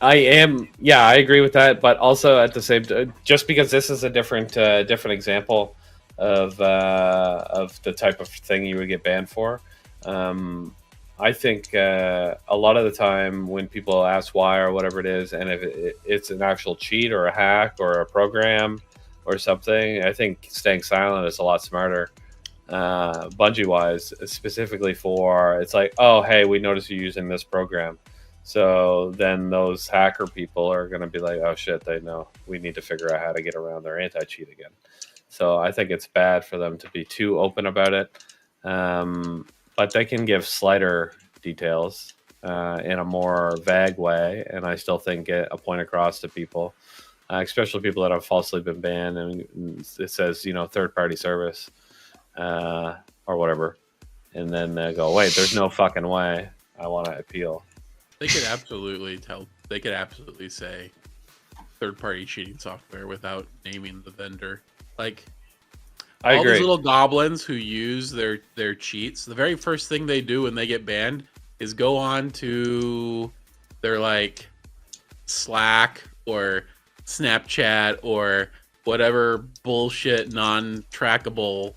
agree with that, but also at the same time, just because this is a different example of the type of thing you would get banned for. I think a lot of the time when people ask why or whatever it is, and if it's an actual cheat or a hack or a program or something, I think staying silent is a lot smarter. Bungie-wise, specifically for, it's like, oh, hey, we noticed you using this program. So then those hacker people are going to be like, oh, shit, they know. We need to figure out how to get around their anti-cheat again. So I think it's bad for them to be too open about it. But they can give slighter details in a more vague way, and I still think get a point across to people, especially people that have falsely been banned, and it says, third-party service or whatever, and then they go, wait, there's no fucking way I want to appeal. They could absolutely say third-party cheating software without naming the vendor. Like, I agree. These little goblins who use their cheats, the very first thing they do when they get banned is go on to their like Slack or Snapchat or whatever bullshit non-trackable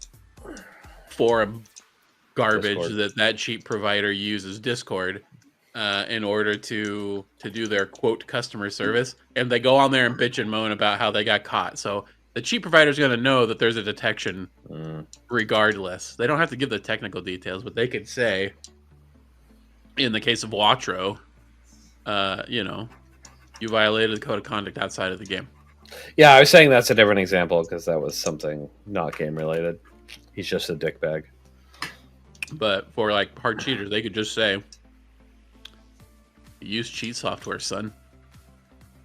forum garbage Discord. that cheat provider uses, Discord, in order to do their quote customer service, and they go on there and bitch and moan about how they got caught. So the cheat provider is going to know that there's a detection regardless. They don't have to give the technical details, but they could say, in the case of Watro, you violated the code of conduct outside of the game. Yeah, I was saying that's a different example because that was something not game related. He's just a dickbag. But for like hard cheaters, they could just say, use cheat software, son.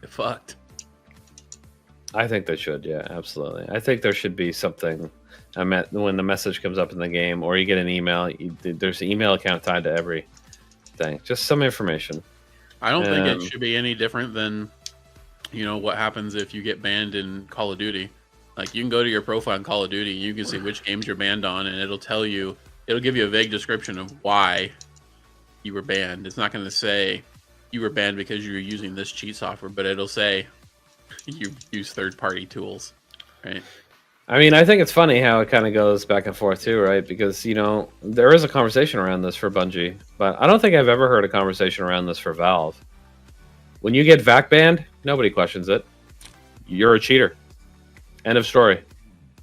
get fucked. I think they should. Yeah, absolutely. I think there should be something. When the message comes up in the game, or you get an email, there's an email account tied to every thing. Just some information. I don't think it should be any different than, what happens if you get banned in Call of Duty. Like, you can go to your profile in Call of Duty, and you can see which games you're banned on, and it'll give you a vague description of why you were banned. It's not going to say you were banned because you were using this cheat software, but it'll say you use third-party tools, right? I mean, I think it's funny how it kind of goes back and forth too, right? Because, there is a conversation around this for Bungie, but I don't think I've ever heard a conversation around this for Valve. When you get VAC banned, nobody questions it. You're a cheater. End of story.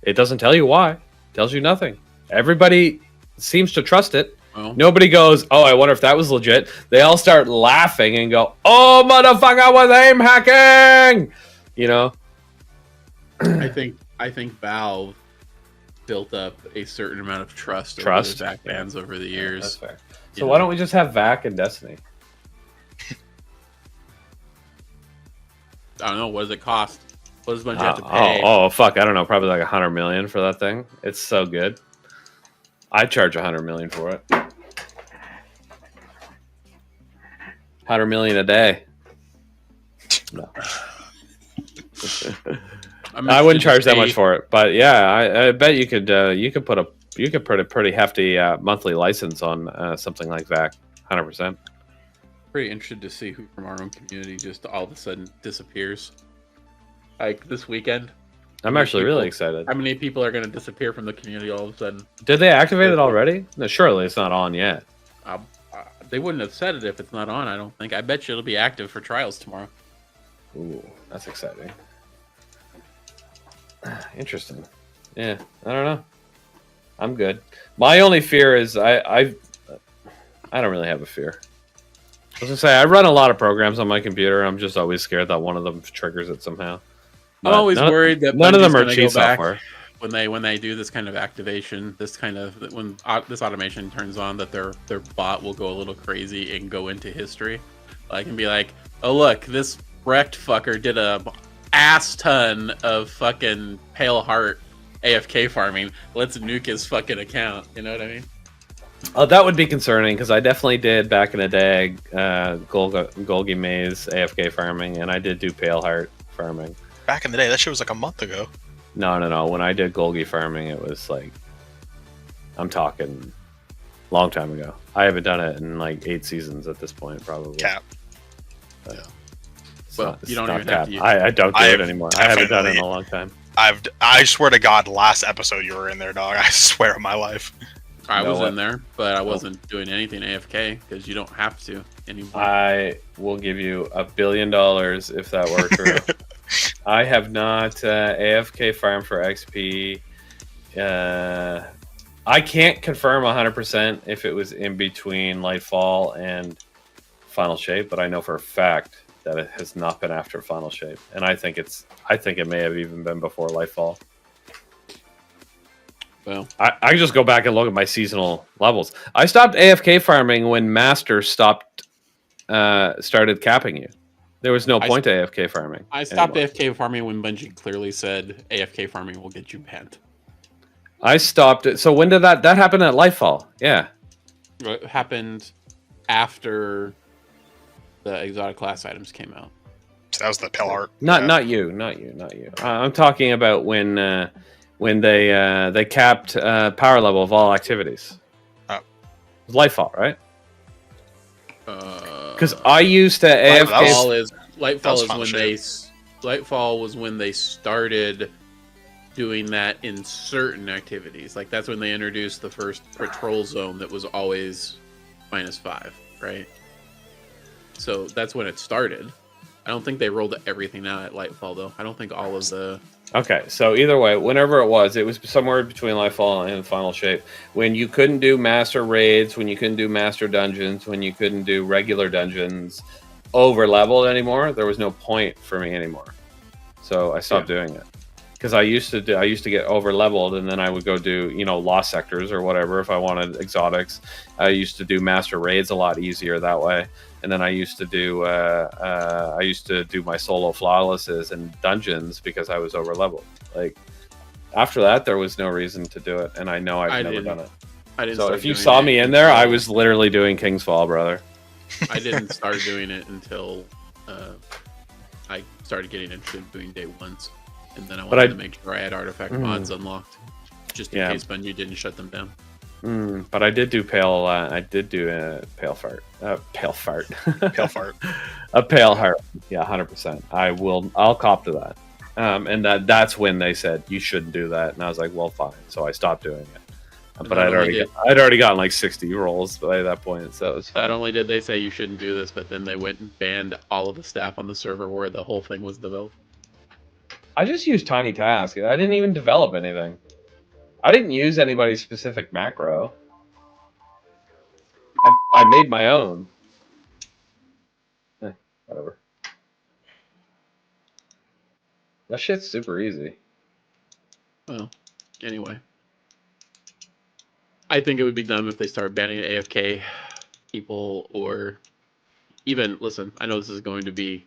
It doesn't tell you why. It tells you nothing. Everybody seems to trust it. Well, Nobody goes, oh, I wonder if that was legit. They all start laughing and go, oh, motherfucker, I was aim hacking! I think Valve built up a certain amount of trust over the VAC bans over the years. That's fair. So why don't we just have VAC in Destiny? I don't know. What does it cost? What does Bungie have to pay? Oh, fuck. I don't know. Probably like $100 million for that thing. It's so good. I'd charge $100 million for it. $100 million a day. No. I wouldn't charge that much for it, but yeah, I bet you could put a pretty hefty monthly license on something like VAC. 100%. Pretty interested to see who from our own community just all of a sudden disappears. Like this weekend. I'm actually really excited. How many people are going to disappear from the community all of a sudden? Did they activate it already? No, surely it's not on yet. They wouldn't have said it if it's not on, I don't think. I bet you it'll be active for trials tomorrow. Ooh, that's exciting. Interesting. Yeah, I don't know. I'm good. My only fear is I don't really have a fear. I was gonna say I run a lot of programs on my computer. I'm just always scared that one of them triggers it somehow. I'm always worried that none of them are cheat software. When they do this kind of activation, when this automation turns on, that their bot will go a little crazy and go into history, like and be like, oh look, this wrecked fucker did a ass ton of fucking Pale Heart AFK farming. Let's nuke his fucking account. You know what I mean? Oh, that would be concerning because I definitely did back in the day Golgi Maze AFK farming, and I did do Pale Heart farming. Back in the day, that shit was like a month ago. No. When I did Golgi farming, it was like, I'm talking long time ago. I haven't done it in like 8 seasons at this point, probably. Cap. Well, you don't even have to use it. I don't do it anymore. I haven't done it in a long time. I swear to God, last episode you were in there, dog. I swear on my life. I was in there, but I wasn't doing anything AFK because you don't have to anymore. I will give you $1 billion if that were true. I have not AFK farmed for XP. I can't confirm 100% if it was in between Lightfall and Final Shape, but I know for a fact that it has not been after Final Shape, and I think it may have even been before Lightfall. Well, I just go back and look at my seasonal levels. I stopped AFK farming when Master started capping you. There was no point to AFK farming. I stopped AFK farming when Bungie clearly said AFK farming will get you banned. I stopped it. So when did that happen at Lightfall? Yeah. It happened after the exotic class items came out. So that was the Pale Heart. Not you. I'm talking about when they capped power level of all activities. Oh. It was Lightfall, right? Because I used to AFK. Lightfall was when they started doing that in certain activities. Like that's when they introduced the first patrol zone that was always -5, right? So that's when it started. I don't think they rolled everything out at Lightfall though. I don't think all of the. Okay, so either way, whenever it was somewhere between Lightfall and Final Shape. When you couldn't do master raids, when you couldn't do master dungeons, when you couldn't do regular dungeons over leveled anymore, there was no point for me anymore. So I stopped doing it. Because I used to get over leveled, and then I would go do lost sectors or whatever if I wanted exotics. I used to do master raids a lot easier that way. and then I used to do my solo flawlesses in dungeons because I was over leveled. Like after that, there was no reason to do it, and I know I've never done it. I didn't. So if you saw me in there, I was literally doing King's Fall, brother. I didn't start doing it until I started getting interested in doing day ones, and then I wanted to make sure I had artifact mods unlocked, just in case Bungie didn't shut them down. But I did do pale. I did do a pale fart. Pale fart. Pale fart. A pale heart. Yeah, 100%. I'll cop to that. And that's when they said you shouldn't do that, and I was like, well, fine. So I stopped doing it. But I'd already gotten like 60 rolls by that point. So it was not only did they say you shouldn't do this, but then they went and banned all of the staff on the server where the whole thing was developed. I just used tiny tasks. I didn't even develop anything. I didn't use anybody's specific macro. I made my own. Whatever. That shit's super easy. Well, anyway. I think it would be dumb if they start banning AFK people, or even listen. I know this is going to be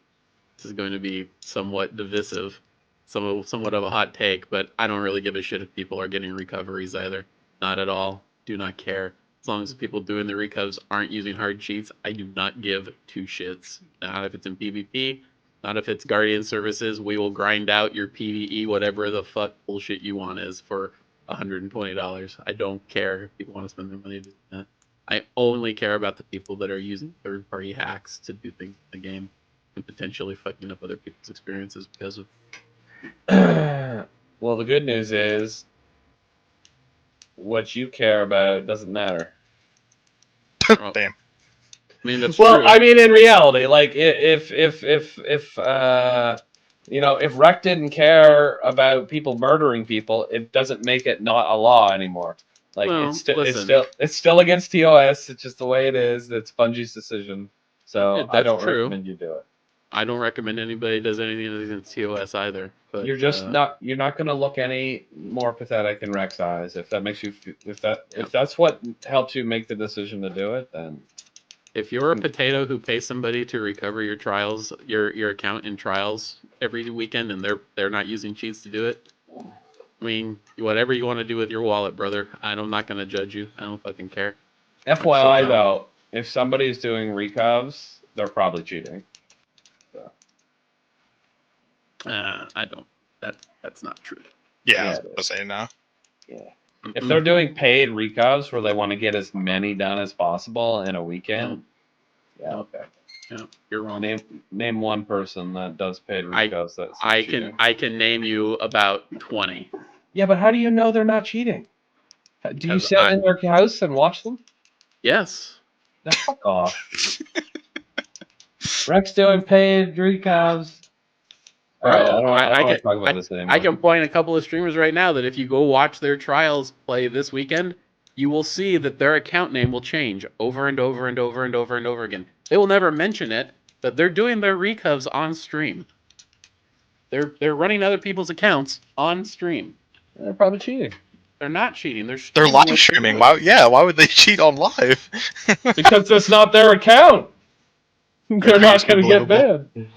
somewhat divisive, somewhat of a hot take, but I don't really give a shit if people are getting recoveries either. Not at all. Do not care. As long as the people doing the recovs aren't using hard cheats, I do not give two shits. Not if it's in PvP, not if it's Guardian services. We will grind out your PvE, whatever the fuck bullshit you want is for $120. I don't care if people want to spend their money doing that. I only care about the people that are using third-party hacks to do things in the game and potentially fucking up other people's experiences because of. Well, the good news is, what you care about doesn't matter. Well, Damn. I mean, that's well, true. I mean, in reality, like if Rec didn't care about people murdering people, it doesn't make it not a law anymore. Like Well, it's still against TOS. It's just the way it is. It's Bungie's decision. So Yeah, I don't true. recommend you do it. I don't recommend anybody does anything against TOS either. But You're just not going to look any more pathetic in Rec's eyes. If that makes you if that's what helps you make the decision to do it, then. If you're a potato who pays somebody to recover your trials, your account in trials every weekend, and they're not using cheats to do it, I mean, whatever you want to do with your wallet, brother. I'm not gonna judge you. I don't fucking care. FYI though, if somebody's doing recovs, they're probably cheating. So. I don't. That's not true. Yeah, I was about to say no. Yeah. If they're doing paid recovs where they want to get as many done as possible in a weekend, okay. Yeah, you're wrong. Name one person that does paid recovs. I can name you about 20. Yeah, but how do you know they're not cheating? Do you sit in their house and watch them? Yes. Now, fuck off. Rex doing paid recovs. I can point a couple of streamers right now that if you go watch their trials play this weekend, you will see that their account name will change over and over and over and over and over again. They will never mention it, but they're doing their recovs on stream. They're running other people's accounts on stream. They're probably cheating. They're not cheating. They're live streaming. Why would they cheat on live? Because it's not their account. They're not going to get banned.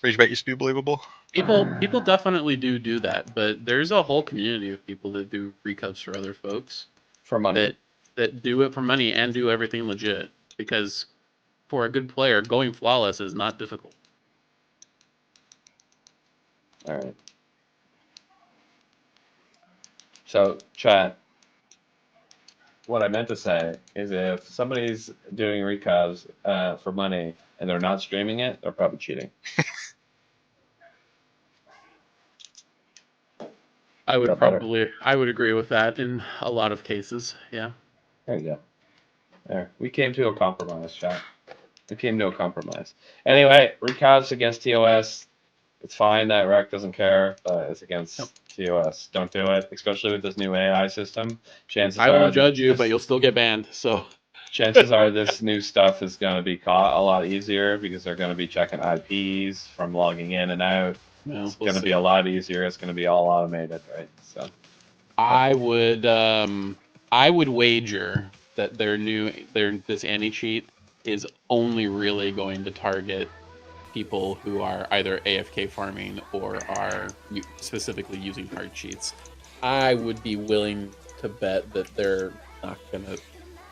Rageback used to be believable. People definitely do that, but there's a whole community of people that do recovs for other folks for money. That do it for money and do everything legit. Because for a good player, going flawless is not difficult. All right. So, chat. What I meant to say is, if somebody's doing recovs for money and they're not streaming it, they're probably cheating. I would agree with that in a lot of cases. Yeah. There you go. There. We came to a compromise, chat. We came to a compromise. Anyway, recovs against TOS. It's fine that Rec doesn't care, but it's against TOS. Don't do it, especially with this new AI system. I won't judge you, but you'll still get banned. So chances are this new stuff is going to be caught a lot easier because they're going to be checking IPs from logging in and out. It's going to be a lot easier. It's going to be all automated, right? So I would wager that this anti-cheat is only really going to target people who are either AFK farming or are specifically using hard cheats. I would be willing to bet that they're not going to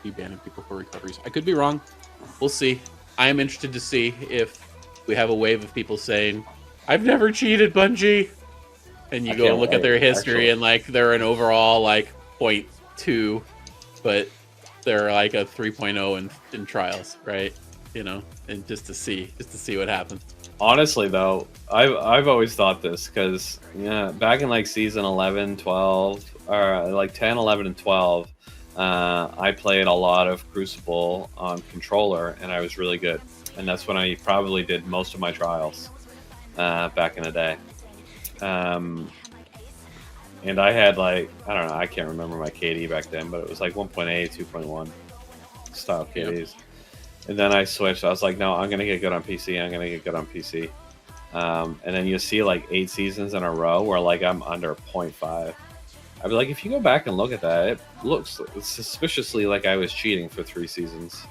be banning people for recoveries. I could be wrong. We'll see. I am interested to see if we have a wave of people saying, I've never cheated, Bungie. And you go and look at their history, and like they're an overall like 0.2, but they're like a 3.0 in trials, right? You know, and just to see what happens. Honestly, though, I've always thought this because back in like season 11, 12, or like 10, 11, and 12, I played a lot of Crucible on controller, and I was really good. And that's when I probably did most of my trials back in the day. And I had like, I don't know, I can't remember my KD back then, but it was like 1.8, 2.1 style KDs. Yep. And then I switched. I was like, no, I'm going to get good on PC. I'm going to get good on PC. And then you see like 8 seasons in a row where like I'm under 0.5. I'd be like, if you go back and look at that, it looks suspiciously like I was cheating for 3 seasons.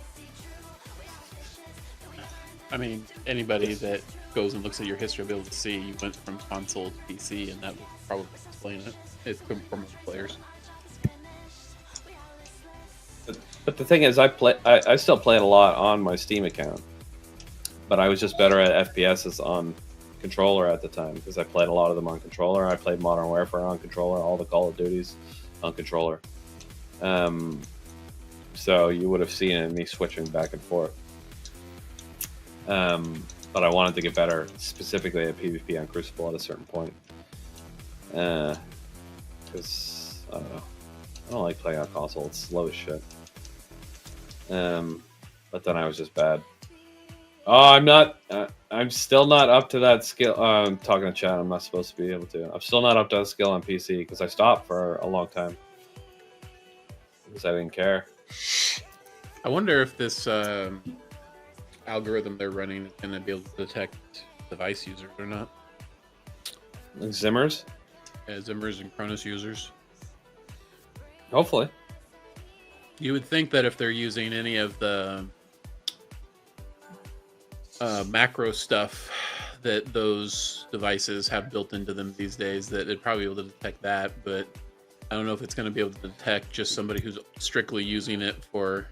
I mean, anybody that goes and looks at your history will be able to see you went from console to PC, and that would probably explain it. It's from most players. But the thing is, I still played a lot on my Steam account, but I was just better at FPSs on controller at the time because I played a lot of them on controller. I played Modern Warfare on controller, all the Call of Duties on controller. So you would have seen me switching back and forth. But I wanted to get better, specifically at PvP on Crucible at a certain point. Because, I don't know, I don't like playing on console. It's slow as shit. But then I was just bad. Oh, I'm still not up to that skill. I'm talking to chat. I'm not supposed to be able to. I'm still not up to that skill on PC because I stopped for a long time. Because I didn't care. I wonder if this algorithm they're running is going to be able to detect device users or not. Like Zimmers? Yeah, Zimmers and Cronus users. Hopefully. You would think that if they're using any of the macro stuff that those devices have built into them these days, that it'd probably be able to detect that, but I don't know if it's going to be able to detect just somebody who's strictly using it for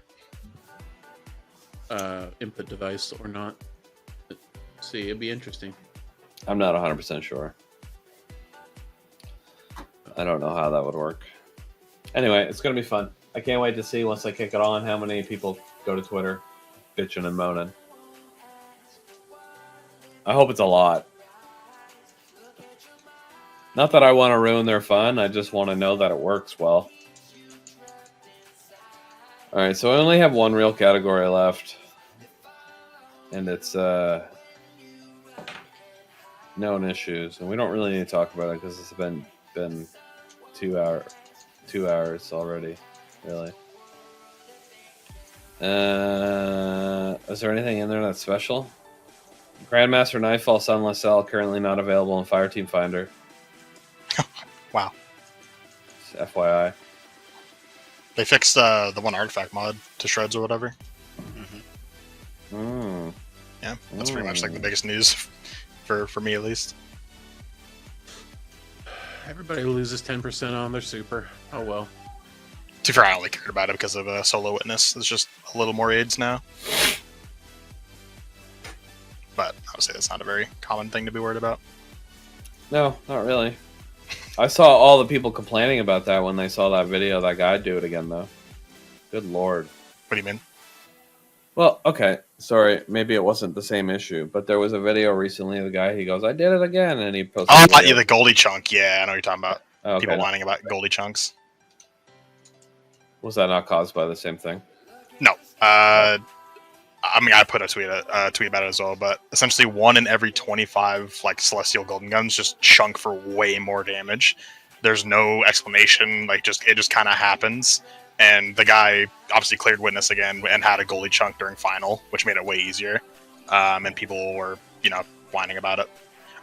input device or not. But see, it'd be interesting. I'm not 100% sure. I don't know how that would work. Anyway, it's going to be fun. I can't wait to see once I kick it on how many people go to Twitter bitching and moaning. I hope it's a lot. Not that I want to ruin their fun. I just want to know that it works well. Alright, so I only have one real category left. And it's known issues. And we don't really need to talk about it because it's been 2 hours already. Really. Is there anything in there that's special? Grandmaster Nightfall Sunless Cell currently not available in Fireteam Finder. Wow. Just FYI. They fixed the one artifact mod to shreds or whatever. Yeah, that's pretty much like the biggest news for me at least. Everybody loses 10% on their super. Oh well. To be fair, I only cared about it because of a solo witness. There's just a little more aids now. But I would say that's not a very common thing to be worried about. No, not really. I saw all the people complaining about that when they saw that video of that guy do it again, though. Good lord. What do you mean? Well, okay, sorry, maybe it wasn't the same issue, but there was a video recently of the guy, he goes, I did it again, and he posted the Goldie chunk, yeah, I know what you're talking about. Oh, okay. People whining about Goldie chunks. Was that not caused by the same thing? No. I mean, I put a tweet about it as well, but essentially 1 in every 25 like Celestial Golden Guns just chunk for way more damage. There's no explanation, like it just kind of happens. And the guy obviously cleared witness again and had a goalie chunk during final, which made it way easier. And people were, whining about it.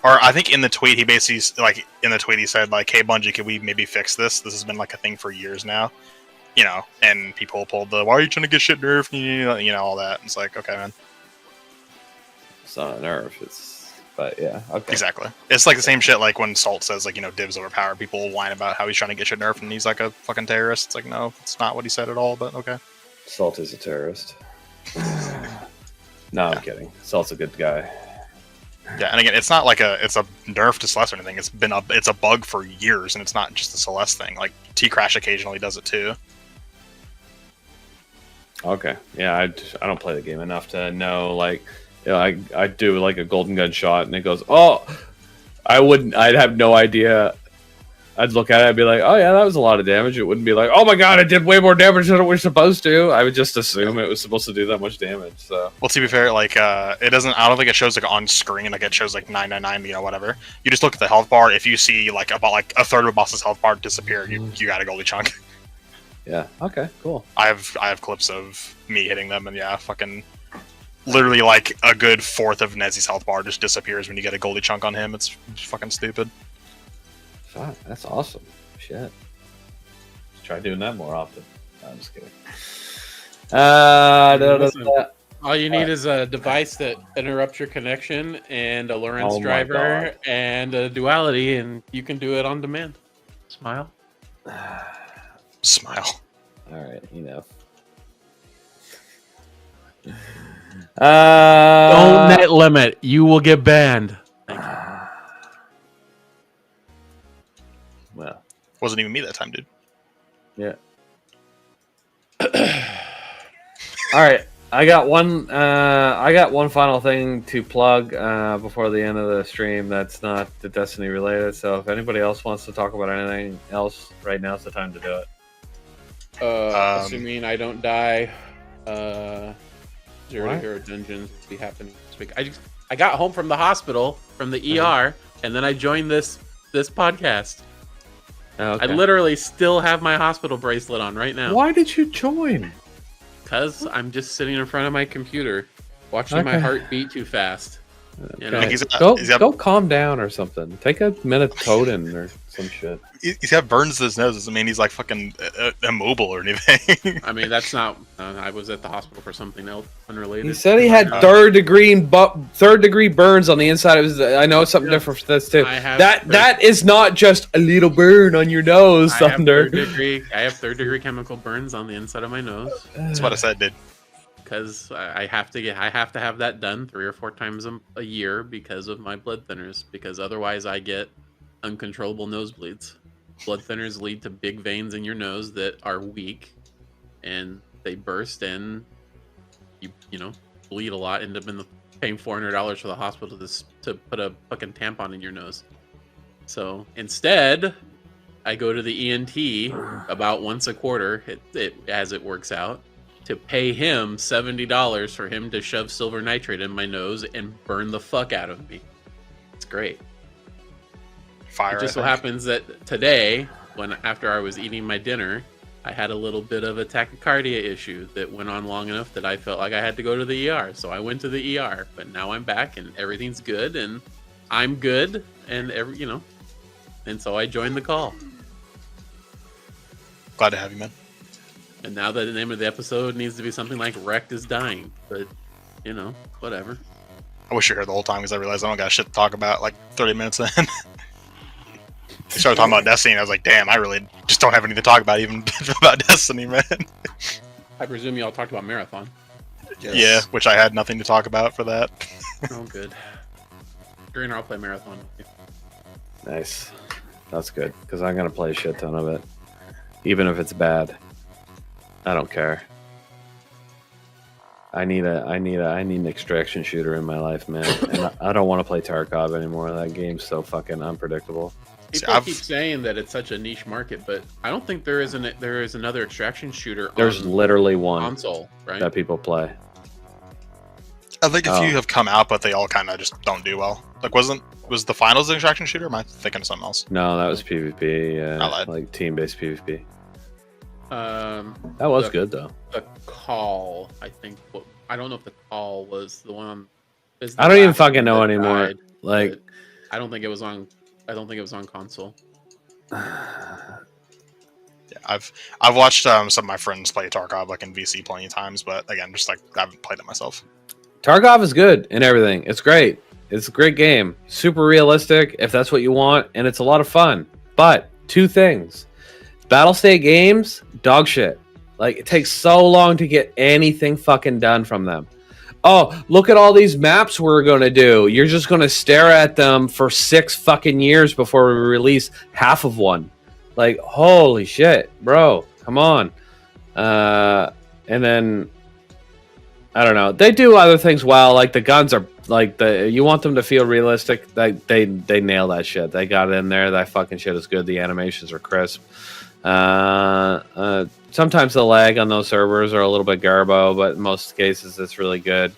Or I think in the tweet, he basically, he said, like, hey, Bungie, can we maybe fix this? This has been, like, a thing for years now. you know, and people pulled the, why are you trying to get shit nerfed? You know, all that. It's like, okay, man. It's not a nerf. But yeah, okay. Exactly. It's like the same shit like when Salt says, like, you know, Div's overpowered. People whine about how he's trying to get shit nerfed and he's like a fucking terrorist. It's like, no, it's not what he said at all, but okay. Salt is a terrorist. No, I'm kidding. Salt's a good guy. Yeah, and again, it's not like it's a nerf to Celeste or anything. It's a bug for years, and it's not just a Celeste thing. Like T-Crash occasionally does it too. Okay, yeah, I don't play the game enough to know. Like, you know, I do like a golden gun shot, and it goes, oh, I'd have no idea. I'd look at it, I'd be like, oh yeah, that was a lot of damage. It wouldn't be like, oh my god, it did way more damage than it was supposed to. I would just assume it was supposed to do that much damage. So, well, to be fair, like it doesn't. I don't think it shows like on screen. Like it shows like 999, you know, whatever. You just look at the health bar. If you see like about like a third of a boss's health bar disappear, you got a goldie chunk. Yeah. Okay. Cool. I have clips of me hitting them, and yeah, fucking literally like a good fourth of Nezzy's health bar just disappears when you get a goldie chunk on him. It's fucking stupid. Fuck, that's awesome. Shit. Let's try doing that more often. No, I'm just kidding. All you need is a device that interrupts your connection and a Lawrence driver and a duality, and you can do it on demand. Smile. Smile. All right, enough. Don't net limit. You will get banned. Thank you. Well, wasn't even me that time, dude. Yeah. All right, I got one final thing to plug before the end of the stream. That's not the Destiny related. So if anybody else wants to talk about anything else, right now's the time to do it. Assuming I don't die, Zero to Hero Dungeons will be happening this week. I got home from the hospital from the ER, and then I joined this podcast. Okay. I literally still have my hospital bracelet on right now. Why did you join? Because I'm just sitting in front of my computer, watching my heart beat too fast. You know? Go calm down or something. Take a melatonin or some shit. He's got burns to his nose. Doesn't mean he's like fucking immobile or anything. I mean, that's not. I was at the hospital for something else unrelated. He said he had third degree burns on the inside of his. I know it's something different for this too. That is not just a little burn on your nose, Thunder. I have third degree chemical burns on the inside of my nose. That's what I said, dude. Because I have to have that done 3 or 4 times a year because of my blood thinners. Because otherwise, I get uncontrollable nosebleeds. Blood thinners lead to big veins in your nose that are weak, and they burst, and you know bleed a lot. End up paying $400 for the hospital to put a fucking tampon in your nose. So instead, I go to the ENT about once a quarter. As it works out. To pay him $70 for him to shove silver nitrate in my nose and burn the fuck out of me. It's great. Fire. It just so happens that today, after I was eating my dinner, I had a little bit of a tachycardia issue that went on long enough that I felt like I had to go to the ER. So I went to the ER, but now I'm back and everything's good and I'm good and and so I joined the call. Glad to have you, man. And now the name of the episode needs to be something like Wrecked is Dying. But, whatever. I wish you were here the whole time because I realized I don't got shit to talk about like 30 minutes in. We started talking about Destiny and I was like, damn, I really just don't have anything to talk about even about Destiny, man. I presume you all talked about Marathon. Yes. Yeah, which I had nothing to talk about for that. Oh, good. Green, I'll play Marathon. Nice. That's good because I'm going to play a shit ton of it. Even if it's bad. I don't care. I need an extraction shooter in my life, man. And I don't want to play Tarkov anymore. That game's so fucking unpredictable. People keep saying that it's such a niche market, but I don't think there is another extraction shooter. There's literally one console, right? That people play. I think a few have come out, but they all kind of just don't do well. Like, was the Finals an extraction shooter? Or am I thinking of something else? No, that was PvP. Like team-based PvP. That was good though. The Call, I think. I don't know if the Call was the one. I don't even fucking know anymore. Like, I don't think it was on. I don't think it was on console. Yeah, I've watched some of my friends play Tarkov like in VC plenty of times, but again, just like I haven't played it myself. Tarkov is good and everything. It's great. It's a great game. Super realistic if that's what you want, and it's a lot of fun. But two things. Battle State games, dog shit. Like, it takes so long to get anything fucking done from them. Oh, look at all these maps we're going to do. You're just going to stare at them for 6 fucking years before we release half of one. Like, holy shit, bro. Come on. And then, I don't know. They do other things well. Like, the guns are, like, you want them to feel realistic. Like, they nail that shit. They got it in there. That fucking shit is good. The animations are crisp. Sometimes the lag on those servers are a little bit garbo, but in most cases it's really good.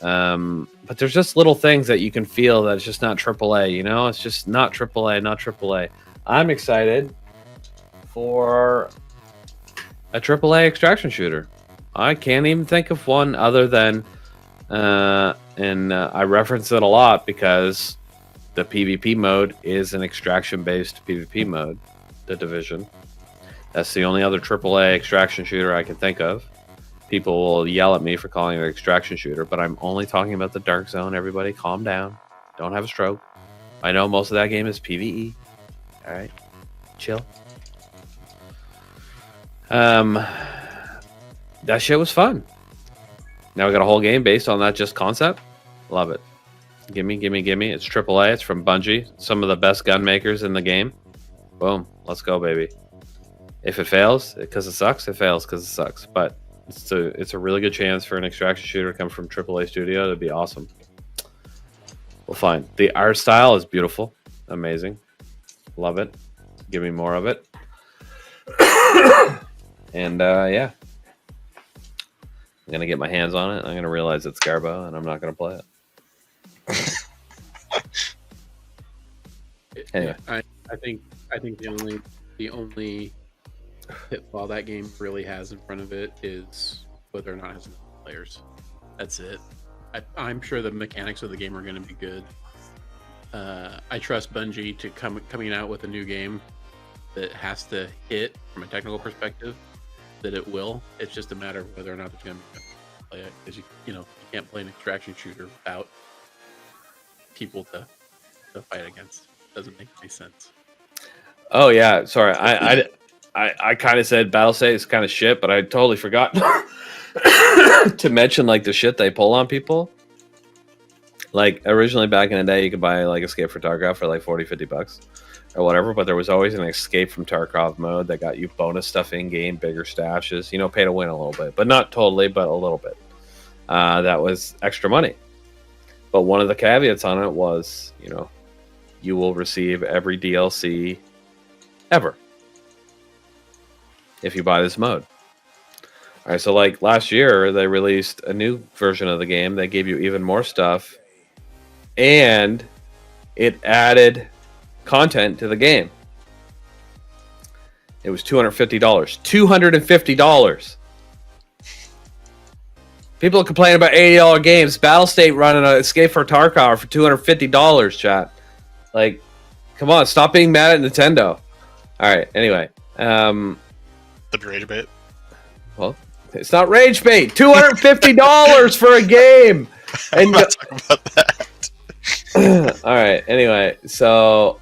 But there's just little things that you can feel that it's just not AAA, you know? It's just not AAA, not AAA. I'm excited for a AAA extraction shooter. I can't even think of one other than, and I reference it a lot because the PvP mode is an extraction-based PvP mode, The Division. That's the only other AAA extraction shooter I can think of. People will yell at me for calling it an extraction shooter, but I'm only talking about the Dark Zone. Everybody calm down. Don't have a stroke. I know most of that game is PvE. All right. Chill. That shit was fun. Now we got a whole game based on that just concept. Love it. Gimme. It's AAA. It's from Bungie. Some of the best gun makers in the game. Boom. Let's go, baby. If it fails because it sucks, it fails because it sucks. But it's a really good chance for an extraction shooter to come from AAA studio. That'd be awesome. Well, fine. The art style is beautiful. Amazing. Love it. Give me more of it. And yeah. I'm going to get my hands on it. I'm going to realize it's Garbo, and I'm not going to play it. Anyway. I think the only pitfall that game really has in front of it is whether or not it has enough players. That's it. I'm sure the mechanics of the game are going to be good. I trust Bungie to coming out with a new game that has to hit from a technical perspective, that it will. It's just a matter of whether or not there's going to be play it, because you can't play an extraction shooter without people to fight against. Doesn't make any sense. Oh yeah, sorry. I kind of said Battle State is kind of shit, but I totally forgot to mention like the shit they pull on people. Like originally back in the day, you could buy like Escape from Tarkov for like $40-$50 or whatever, but there was always an Escape from Tarkov mode that got you bonus stuff in game, bigger stashes, pay to win a little bit, but not totally, but a little bit. That was extra money. But one of the caveats on it was, you will receive every DLC ever if you buy this mode. All right, so like last year, they released a new version of the game. They gave you even more stuff, and it added content to the game. It was $250. $250. People complain about $80 games. Battle State running an Escape for Tarkov for $250, chat. Like, come on, stop being mad at Nintendo. All right, anyway. The rage bait. Well, it's not rage bait. $250 for a game. And I'm not talking about that. All right, anyway, so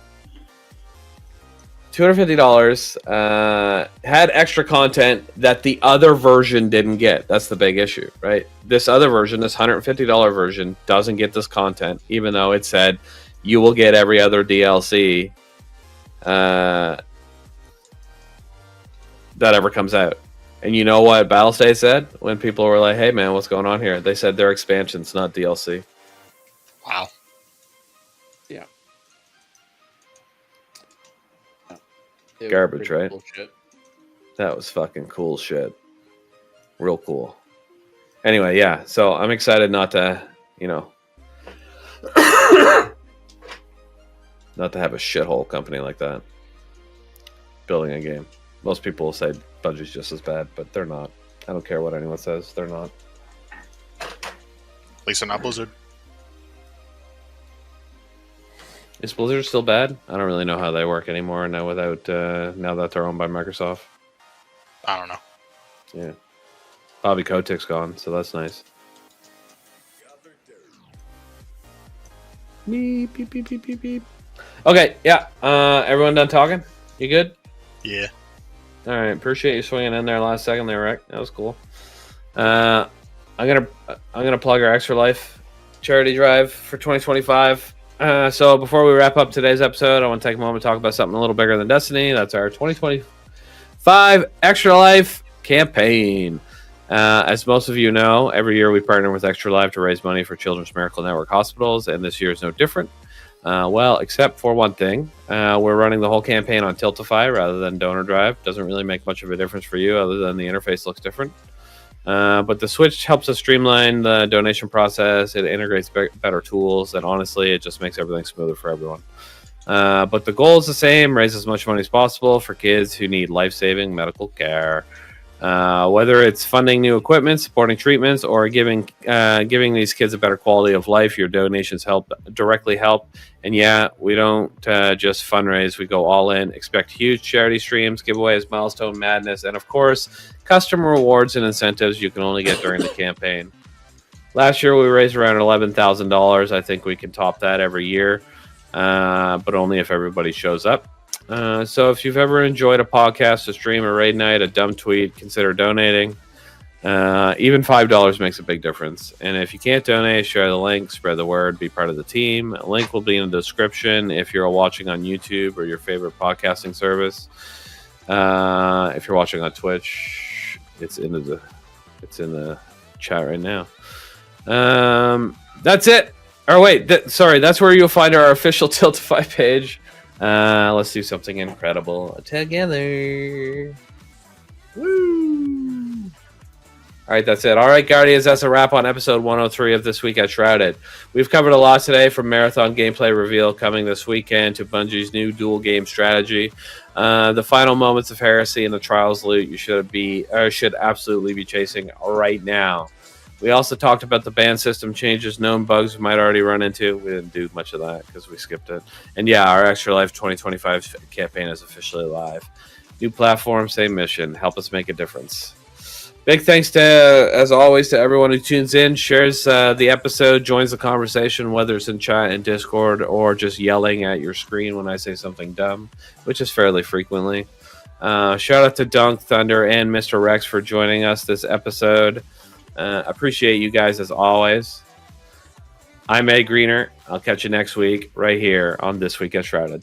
$250 had extra content that the other version didn't get. That's the big issue, right? This other version, this $150 version, doesn't get this content, even though it said you will get every other DLC that ever comes out. And you know what Battle State said when people were like, hey man, what's going on here? They said they're expansions, not DLC. Wow. Yeah. Garbage, right? Bullshit. That was fucking cool shit. Real cool. Anyway, yeah. So I'm excited not to, not to have a shithole company like that building a game. Most people will say Bungie's just as bad, but they're not. I don't care what anyone says. They're not. At least they're not Blizzard. Is Blizzard still bad? I don't really know how they work anymore now now that they're owned by Microsoft. I don't know. Yeah. Bobby Kotick's gone, so that's nice. Beep, beep, beep, beep, beep, beep. Okay, yeah. Everyone done talking? You good? Yeah. All right. Appreciate you swinging in there last second there, Rick. That was cool. I'm gonna plug our Extra Life charity drive for 2025. So before we wrap up today's episode, I want to take a moment to talk about something a little bigger than Destiny. That's our 2025 Extra Life campaign. As most of you know, every year we partner with Extra Life to raise money for Children's Miracle Network hospitals, and this year is no different. Well, except for one thing. We're running the whole campaign on Tiltify rather than Donor Drive. Doesn't really make much of a difference for you other than the interface looks different. But the Switch helps us streamline the donation process. It integrates better tools, and honestly, it just makes everything smoother for everyone. But the goal is the same: raise as much money as possible for kids who need life-saving medical care. Whether it's funding new equipment, supporting treatments, or giving these kids a better quality of life, your donations directly help. And yeah, we don't just fundraise; we go all in. Expect huge charity streams, giveaways, milestone madness, and of course, custom rewards and incentives you can only get during the campaign. Last year, we raised around $11,000. I think we can top that every year, but only if everybody shows up. So if you've ever enjoyed a podcast, a stream, a raid night, a dumb tweet, consider donating. Even $5 makes a big difference. And if you can't donate, share the link, spread the word, be part of the team. A link will be in the description if you're watching on YouTube or your favorite podcasting service. If you're watching on Twitch, it's in the chat right now. That's it. Or wait, sorry, that's where you'll find our official Tiltify page. Let's do something incredible together. Woo! All right, that's it. All right, Guardians, that's a wrap on episode 103 of This Week at Shrouded. We've covered a lot today, from Marathon gameplay reveal coming this weekend to Bungie's new dual game strategy. The final moments of Heresy and the Trials loot you should absolutely be chasing right now. We also talked about the ban system changes, known bugs we might already run into. We didn't do much of that because we skipped it. And yeah, our Extra Life 2025 campaign is officially live. New platform, same mission. Help us make a difference. Big thanks as always, to everyone who tunes in, shares the episode, joins the conversation, whether it's in chat and Discord or just yelling at your screen when I say something dumb, which is fairly frequently. Shout out to Dunk, Thunder, and Mr. Rex for joining us this episode. Appreciate you guys as always. I'm Ed Greener. I'll catch you next week right here on This Week at Shrouded.